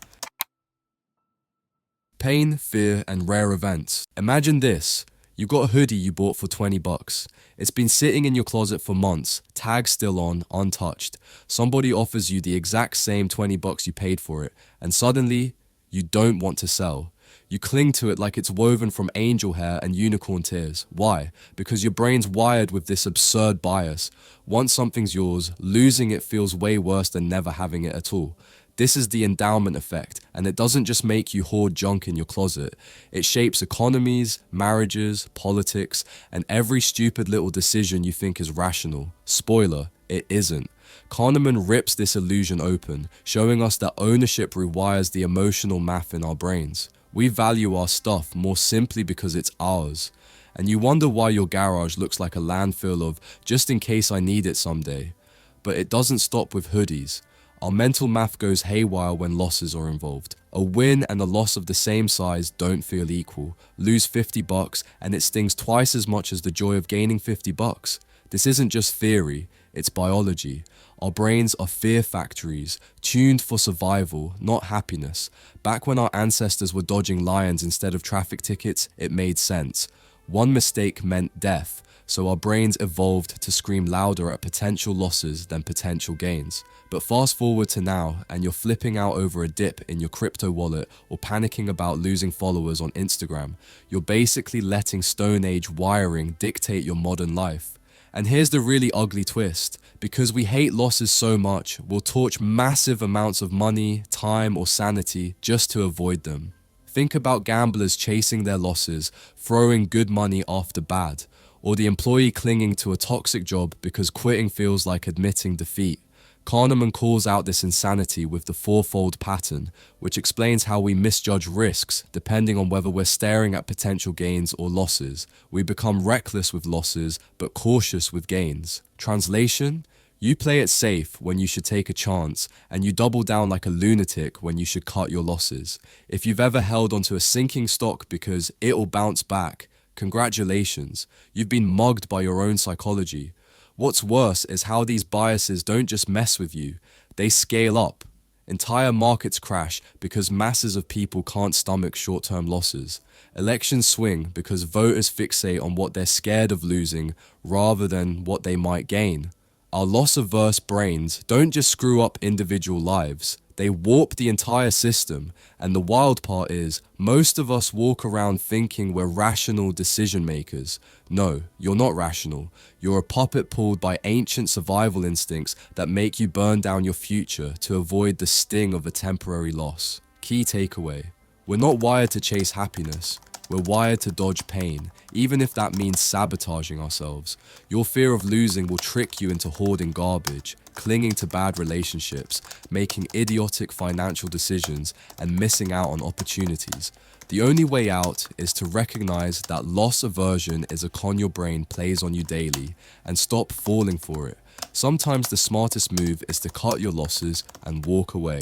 Speaker 1: Pain, fear, and rare events. Imagine this. You got a hoodie you bought for $20. It's been sitting in your closet for months, tag still on, untouched. Somebody offers you the exact same $20 you paid for it, and suddenly, you don't want to sell. You cling to it like it's woven from angel hair and unicorn tears. Why? Because your brain's wired with this absurd bias. Once something's yours, losing it feels way worse than never having it at all. This is the endowment effect, and it doesn't just make you hoard junk in your closet. It shapes economies, marriages, politics, and every stupid little decision you think is rational. Spoiler, it isn't. Kahneman rips this illusion open, showing us that ownership rewires the emotional math in our brains. We value our stuff more simply because it's ours. And you wonder why your garage looks like a landfill of just in case I need it someday. But it doesn't stop with hoodies. Our mental math goes haywire when losses are involved. A win and a loss of the same size don't feel equal. Lose $50 and it stings twice as much as the joy of gaining $50. This isn't just theory, it's biology. Our brains are fear factories, tuned for survival, not happiness. Back when our ancestors were dodging lions instead of traffic tickets, it made sense. One mistake meant death, so our brains evolved to scream louder at potential losses than potential gains. But fast forward to now, and you're flipping out over a dip in your crypto wallet or panicking about losing followers on Instagram. You're basically letting Stone Age wiring dictate your modern life. And here's the really ugly twist. Because we hate losses so much, we'll torch massive amounts of money, time, or sanity just to avoid them. Think about gamblers chasing their losses, throwing good money after bad, or the employee clinging to a toxic job because quitting feels like admitting defeat. Kahneman calls out this insanity with the fourfold pattern, which explains how we misjudge risks depending on whether we're staring at potential gains or losses. We become reckless with losses, but cautious with gains. Translation: you play it safe when you should take a chance, and you double down like a lunatic when you should cut your losses. If you've ever held onto a sinking stock because it'll bounce back, congratulations, you've been mugged by your own psychology. What's worse is how these biases don't just mess with you, they scale up. Entire markets crash because masses of people can't stomach short-term losses. Elections swing because voters fixate on what they're scared of losing rather than what they might gain. Our loss-averse brains don't just screw up individual lives, they warp the entire system, and the wild part is, most of us walk around thinking we're rational decision makers. No, you're not rational. You're a puppet pulled by ancient survival instincts that make you burn down your future to avoid the sting of a temporary loss. Key takeaway: we're not wired to chase happiness. We're wired to dodge pain, even if that means sabotaging ourselves. Your fear of losing will trick you into hoarding garbage, clinging to bad relationships, making idiotic financial decisions, and missing out on opportunities. The only way out is to recognize that loss aversion is a con your brain plays on you daily, and stop falling for it. Sometimes the smartest move is to cut your losses and walk away.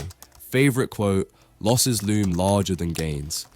Speaker 1: Favorite quote: losses loom larger than gains.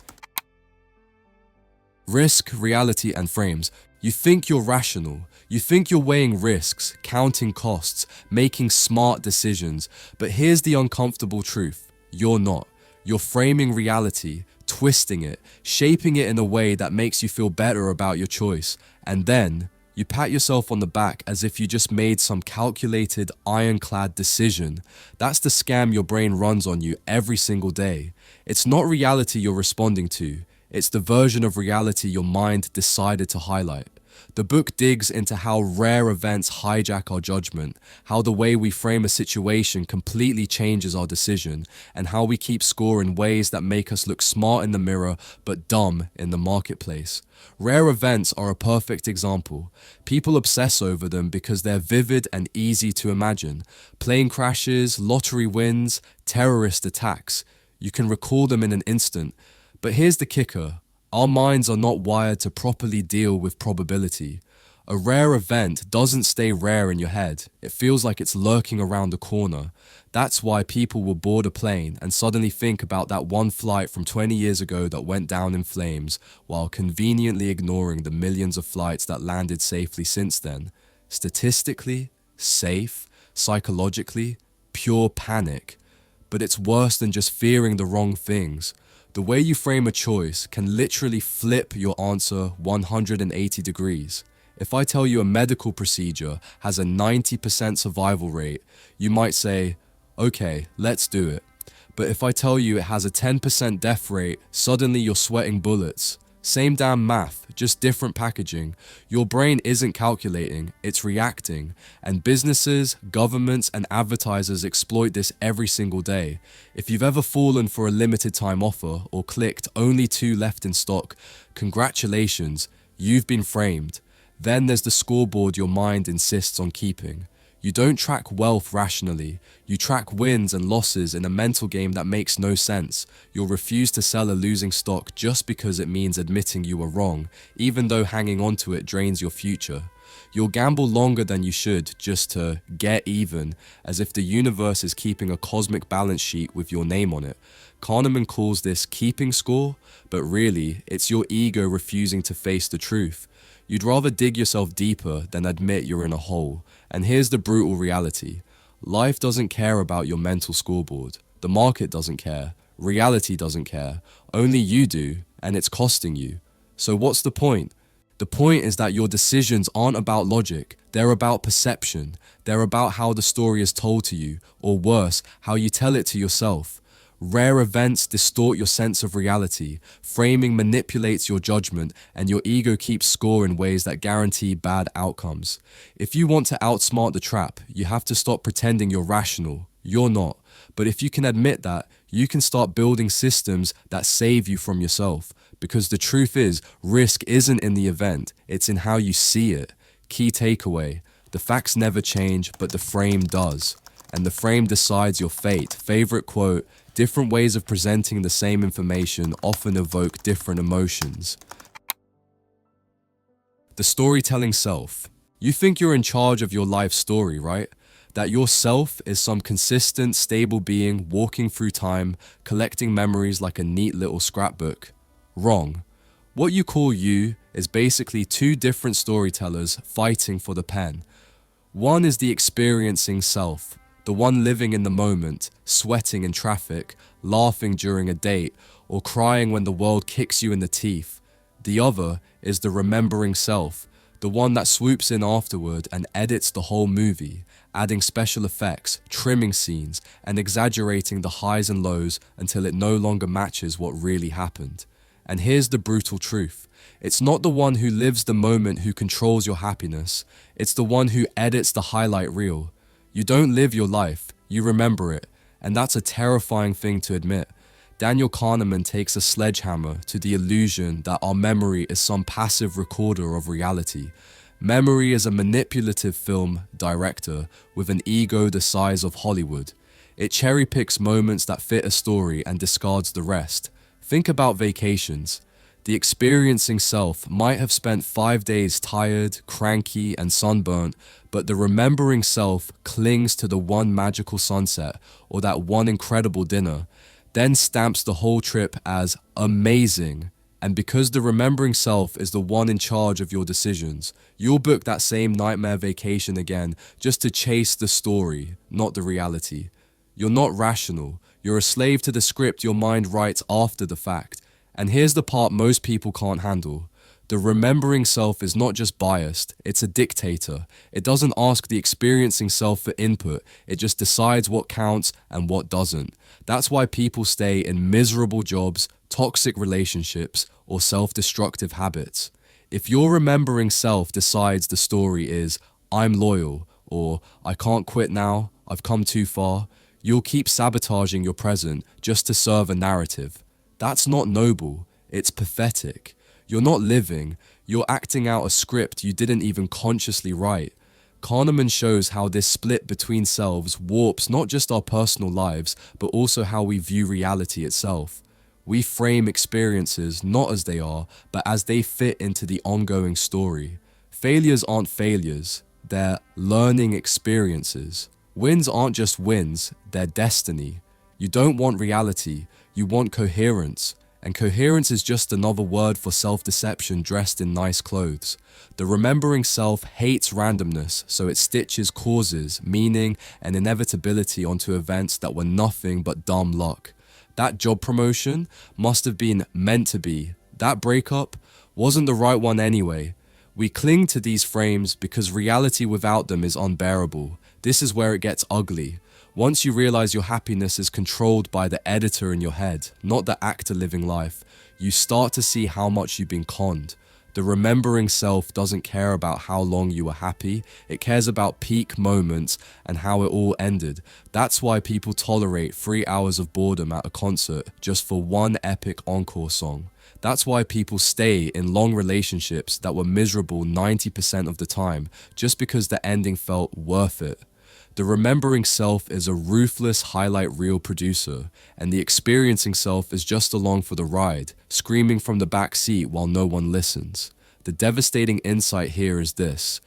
Speaker 1: Risk, reality, and frames. You think you're rational. You think you're weighing risks, counting costs, making smart decisions. But here's the uncomfortable truth. You're not. You're framing reality, twisting it, shaping it in a way that makes you feel better about your choice. And then you pat yourself on the back as if you just made some calculated, ironclad decision. That's the scam your brain runs on you every single day. It's not reality you're responding to. It's the version of reality your mind decided to highlight. The book digs into how rare events hijack our judgment, how the way we frame a situation completely changes our decision, and how we keep score in ways that make us look smart in the mirror but dumb in the marketplace. Rare events are a perfect example. People obsess over them because they're vivid and easy to imagine. Plane crashes, lottery wins, terrorist attacks. You can recall them in an instant. But here's the kicker. Our minds are not wired to properly deal with probability. A rare event doesn't stay rare in your head. It feels like it's lurking around the corner. That's why people will board a plane and suddenly think about that one flight from 20 years ago that went down in flames, while conveniently ignoring the millions of flights that landed safely since then. Statistically, safe, psychologically, pure panic. But it's worse than just fearing the wrong things. The way you frame a choice can literally flip your answer 180 degrees. If I tell you a medical procedure has a 90% survival rate, you might say, okay, let's do it. But if I tell you it has a 10% death rate, suddenly you're sweating bullets. Same damn math, just different packaging. Your brain isn't calculating, it's reacting. And businesses, governments, and advertisers exploit this every single day. If you've ever fallen for a limited time offer or clicked only 2 left in stock, congratulations, you've been framed. Then there's the scoreboard your mind insists on keeping. You don't track wealth rationally. You track wins and losses in a mental game that makes no sense. You'll refuse to sell a losing stock just because it means admitting you were wrong, even though hanging on to it drains your future. You'll gamble longer than you should just to get even, as if the universe is keeping a cosmic balance sheet with your name on it. Kahneman calls this keeping score, but really, it's your ego refusing to face the truth. You'd rather dig yourself deeper than admit you're in a hole. And here's the brutal reality. Life doesn't care about your mental scoreboard. The market doesn't care. Reality doesn't care. Only you do, and it's costing you. So what's the point? The point is that your decisions aren't about logic. They're about perception. They're about how the story is told to you, or worse, how you tell it to yourself. Rare events distort your sense of reality, framing manipulates your judgment, and your ego keeps score in ways that guarantee bad outcomes. If you want to outsmart the trap, you have to stop pretending you're rational. You're not. But if you can admit that, you can start building systems that save you from yourself. Because the truth is, risk isn't in the event, it's in how you see it. Key takeaway: the facts never change, but the frame does. And the frame decides your fate. Favorite quote: different ways of presenting the same information often evoke different emotions. The storytelling self. You think you're in charge of your life story, right? That your self is some consistent, stable being walking through time, collecting memories like a neat little scrapbook. Wrong. What you call you is basically 2 different storytellers fighting for the pen. One is the experiencing self, the one living in the moment, sweating in traffic, laughing during a date, or crying when the world kicks you in the teeth. The other is the remembering self, the one that swoops in afterward and edits the whole movie, adding special effects, trimming scenes, and exaggerating the highs and lows until it no longer matches what really happened. And here's the brutal truth. It's not the one who lives the moment who controls your happiness. It's the one who edits the highlight reel. You don't live your life, you remember it. And that's a terrifying thing to admit. Daniel Kahneman takes a sledgehammer to the illusion that our memory is some passive recorder of reality. Memory is a manipulative film director with an ego the size of Hollywood. It cherry-picks moments that fit a story and discards the rest. Think about vacations. The experiencing self might have spent 5 days tired, cranky, and sunburnt, but the remembering self clings to the one magical sunset or that one incredible dinner, then stamps the whole trip as amazing. And because the remembering self is the one in charge of your decisions, you'll book that same nightmare vacation again just to chase the story, not the reality. You're not rational. You're a slave to the script your mind writes after the fact. And here's the part most people can't handle. The remembering self is not just biased, it's a dictator. It doesn't ask the experiencing self for input, it just decides what counts and what doesn't. That's why people stay in miserable jobs, toxic relationships, or self-destructive habits. If your remembering self decides the story is, I'm loyal, or I can't quit now, I've come too far, you'll keep sabotaging your present just to serve a narrative. That's not noble, it's pathetic. You're not living, you're acting out a script you didn't even consciously write. Kahneman shows how this split between selves warps not just our personal lives, but also how we view reality itself. We frame experiences not as they are, but as they fit into the ongoing story. Failures aren't failures, they're learning experiences. Wins aren't just wins, they're destiny. You don't want reality, you want coherence. And coherence is just another word for self-deception dressed in nice clothes. The remembering self hates randomness, so it stitches causes, meaning, and inevitability onto events that were nothing but dumb luck. That job promotion must have been meant to be. That breakup wasn't the right one anyway. We cling to these frames because reality without them is unbearable. This is where it gets ugly. Once you realize your happiness is controlled by the editor in your head, not the actor living life, you start to see how much you've been conned. The remembering self doesn't care about how long you were happy, it cares about peak moments and how it all ended. That's why people tolerate 3 hours of boredom at a concert just for one epic encore song. That's why people stay in long relationships that were miserable 90% of the time, just because the ending felt worth it. The remembering self is a ruthless highlight reel producer, and the experiencing self is just along for the ride, screaming from the back seat while no one listens. The devastating insight here is this: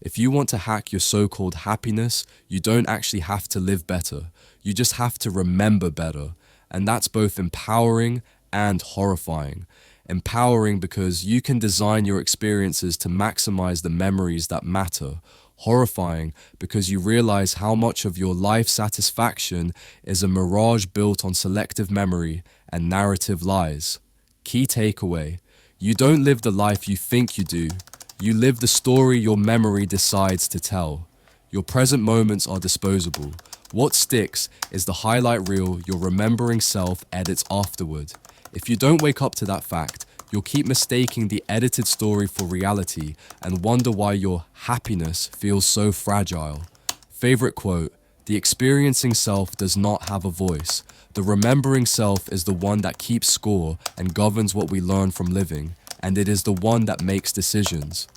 Speaker 1: if you want to hack your so-called happiness, you don't actually have to live better. You just have to remember better. And that's both empowering and horrifying. Empowering because you can design your experiences to maximize the memories that matter. Horrifying because you realize how much of your life satisfaction is a mirage built on selective memory and narrative lies. Key takeaway: you don't live the life you think you do. You live the story your memory decides to tell. Your present moments are disposable. What sticks is the highlight reel your remembering self edits afterward. If you don't wake up to that fact, you'll keep mistaking the edited story for reality and wonder why your happiness feels so fragile. Favorite quote: the experiencing self does not have a voice. The remembering self is the one that keeps score and governs what we learn from living, and it is the one that makes decisions.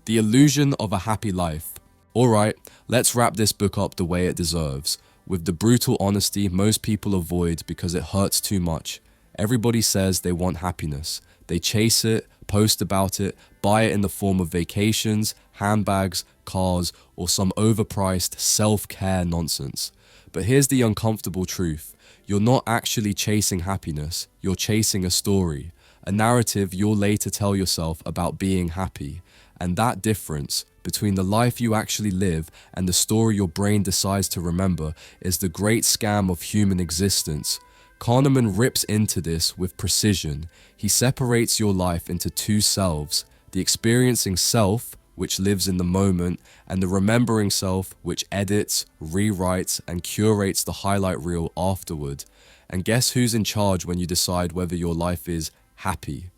Speaker 1: The illusion of a happy life. Alright, let's wrap this book up the way it deserves, with the brutal honesty most people avoid because it hurts too much. Everybody says they want happiness. They chase it, post about it, buy it in the form of vacations, handbags, cars, or some overpriced self-care nonsense. But here's the uncomfortable truth. You're not actually chasing happiness. You're chasing a story, a narrative you'll later tell yourself about being happy. And that difference between the life you actually live and the story your brain decides to remember is the great scam of human existence. Kahneman rips into this with precision. He separates your life into two selves, the experiencing self, which lives in the moment, and the remembering self, which edits, rewrites, and curates the highlight reel afterward. And guess who's in charge when you decide whether your life is happy?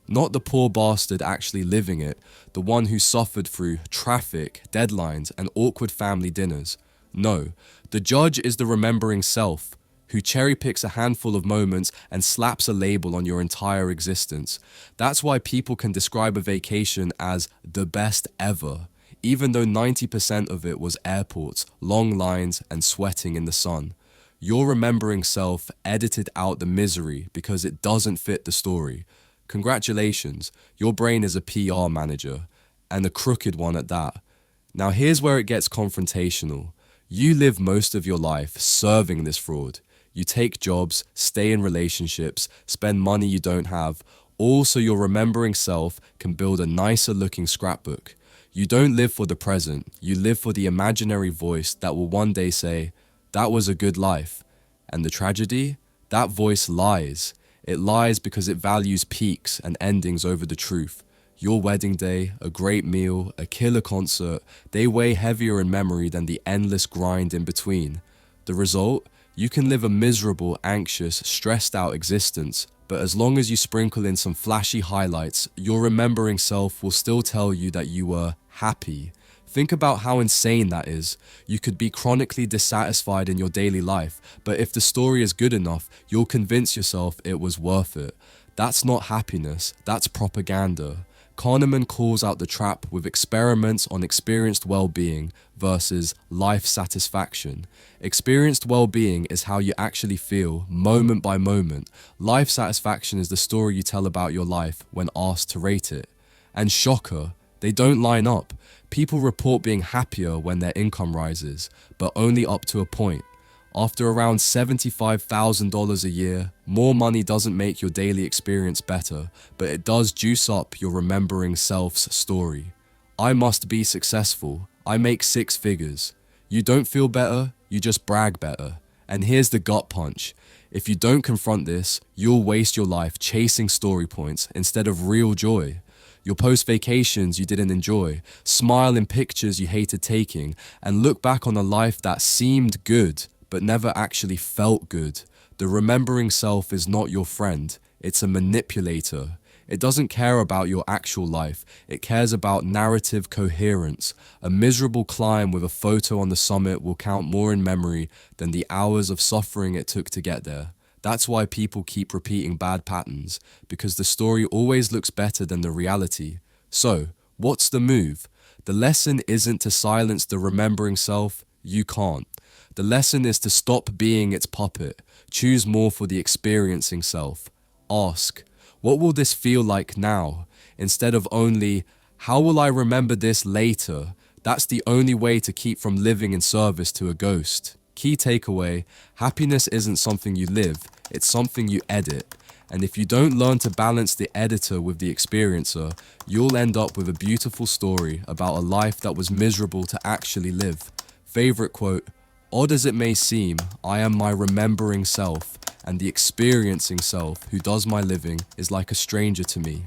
Speaker 1: Not the poor bastard actually living it, the one who suffered through traffic, deadlines, and awkward family dinners. No, the judge is the remembering self, who cherry-picks a handful of moments and slaps a label on your entire existence. That's why people can describe a vacation as the best ever, even though 90% of it was airports, long lines, and sweating in the sun. Your remembering self edited out the misery because it doesn't fit the story. Congratulations, your brain is a PR manager, and a crooked one at that. Now here's where it gets confrontational. You live most of your life serving this fraud. You take jobs, stay in relationships, spend money you don't have, all so your remembering self can build a nicer looking scrapbook. You don't live for the present, you live for the imaginary voice that will one day say, "That was a good life." And the tragedy? That voice lies. It lies because it values peaks and endings over the truth. Your wedding day, a great meal, a killer concert, they weigh heavier in memory than the endless grind in between. The result? You can live a miserable, anxious, stressed out existence, but as long as you sprinkle in some flashy highlights, your remembering self will still tell you that you were happy. Think about how insane that is. You could be chronically dissatisfied in your daily life, but if the story is good enough, you'll convince yourself it was worth it. That's not happiness, that's propaganda. Kahneman calls out the trap with experiments on experienced well-being versus life satisfaction. Experienced well-being is how you actually feel, moment by moment. Life satisfaction is the story you tell about your life when asked to rate it. And shocker, they don't line up. People report being happier when their income rises, but only up to a point. After around $75,000 a year, more money doesn't make your daily experience better, but it does juice up your remembering self's story. I must be successful. I make 6 figures. You don't feel better, you just brag better. And here's the gut punch. If you don't confront this, you'll waste your life chasing story points instead of real joy. You'll post vacations you didn't enjoy, smile in pictures you hated taking, and look back on a life that seemed good, but never actually felt good. The remembering self is not your friend, it's a manipulator. It doesn't care about your actual life, it cares about narrative coherence. A miserable climb with a photo on the summit will count more in memory than the hours of suffering it took to get there. That's why people keep repeating bad patterns, because the story always looks better than the reality. So, what's the move? The lesson isn't to silence the remembering self, you can't. The lesson is to stop being its puppet, choose more for the experiencing self. Ask, what will this feel like now? Instead of only, how will I remember this later? That's the only way to keep from living in service to a ghost. Key takeaway, happiness isn't something you live, it's something you edit. And if you don't learn to balance the editor with the experiencer, you'll end up with a beautiful story about a life that was miserable to actually live. Favorite quote, odd as it may seem, I am my remembering self, and the experiencing self who does my living is like a stranger to me.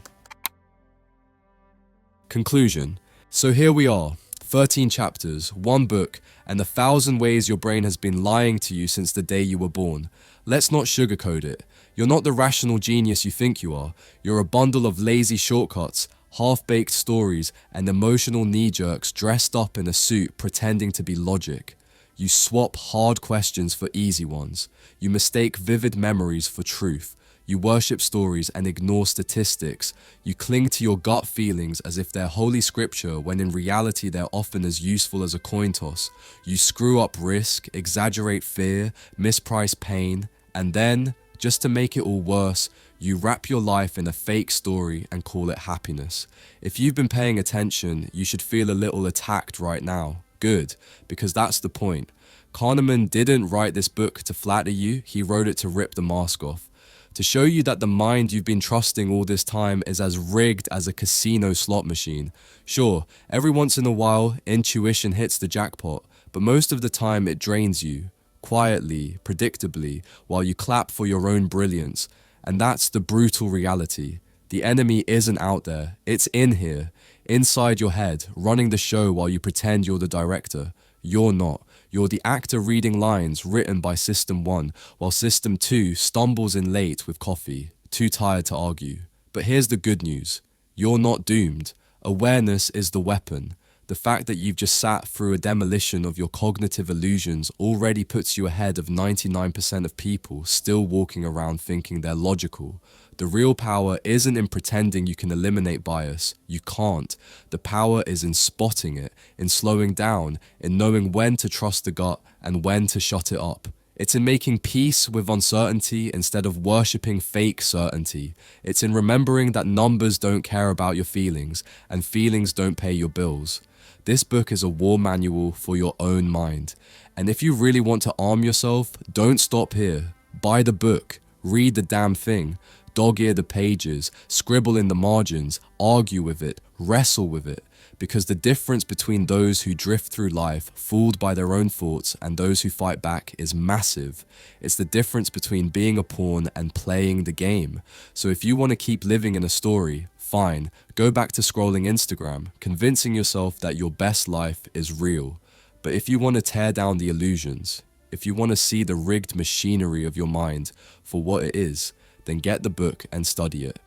Speaker 1: Conclusion. So here we are. 13 chapters, 1 book, and 1,000 ways your brain has been lying to you since the day you were born. Let's not sugarcoat it. You're not the rational genius you think you are. You're a bundle of lazy shortcuts, half-baked stories, and emotional knee-jerks dressed up in a suit pretending to be logic. You swap hard questions for easy ones. You mistake vivid memories for truth. You worship stories and ignore statistics. You cling to your gut feelings as if they're holy scripture when in reality they're often as useful as a coin toss. You screw up risk, exaggerate fear, misprice pain, and then, just to make it all worse, you wrap your life in a fake story and call it happiness. If you've been paying attention, you should feel a little attacked right now. Good, because that's the point. Kahneman didn't write this book to flatter you, he wrote it to rip the mask off. to show you that the mind you've been trusting all this time is as rigged as a casino slot machine. Sure, every once in a while, intuition hits the jackpot, but most of the time it drains you, quietly, predictably, while you clap for your own brilliance. And that's the brutal reality. The enemy isn't out there, it's in here, inside your head, running the show while you pretend you're the director. You're not. You're the actor reading lines written by System 1, while System 2 stumbles in late with coffee, too tired to argue. But here's the good news. You're not doomed. Awareness is the weapon. The fact that you've just sat through a demolition of your cognitive illusions already puts you ahead of 99% of people still walking around thinking they're logical. The real power isn't in pretending you can eliminate bias. You can't. The power is in spotting it, in slowing down, in knowing when to trust the gut and when to shut it up. It's in making peace with uncertainty instead of worshipping fake certainty. It's in remembering that numbers don't care about your feelings and feelings don't pay your bills. This book is a war manual for your own mind. And if you really want to arm yourself, don't stop here. Buy the book. Read the damn thing. Dog-ear the pages. Scribble in the margins. Argue with it. Wrestle with it. Because the difference between those who drift through life, fooled by their own thoughts, and those who fight back is massive. It's the difference between being a pawn and playing the game. So if you want to keep living in a story, fine, go back to scrolling Instagram, convincing yourself that your best life is real. But if you want to tear down the illusions, if you want to see the rigged machinery of your mind for what it is, then get the book and study it.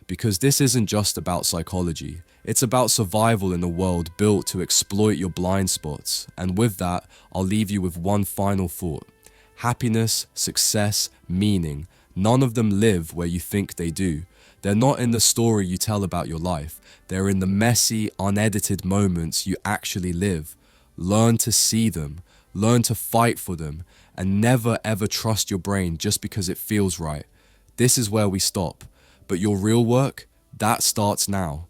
Speaker 1: Because this isn't just about psychology, it's about survival in a world built to exploit your blind spots. And with that, I'll leave you with one final thought. Happiness, success, meaning, none of them live where you think they do. They're not in the story you tell about your life. They're in the messy, unedited moments you actually live. Learn to see them, learn to fight for them, and never ever trust your brain just because it feels right. This is where we stop. But your real work, that starts now.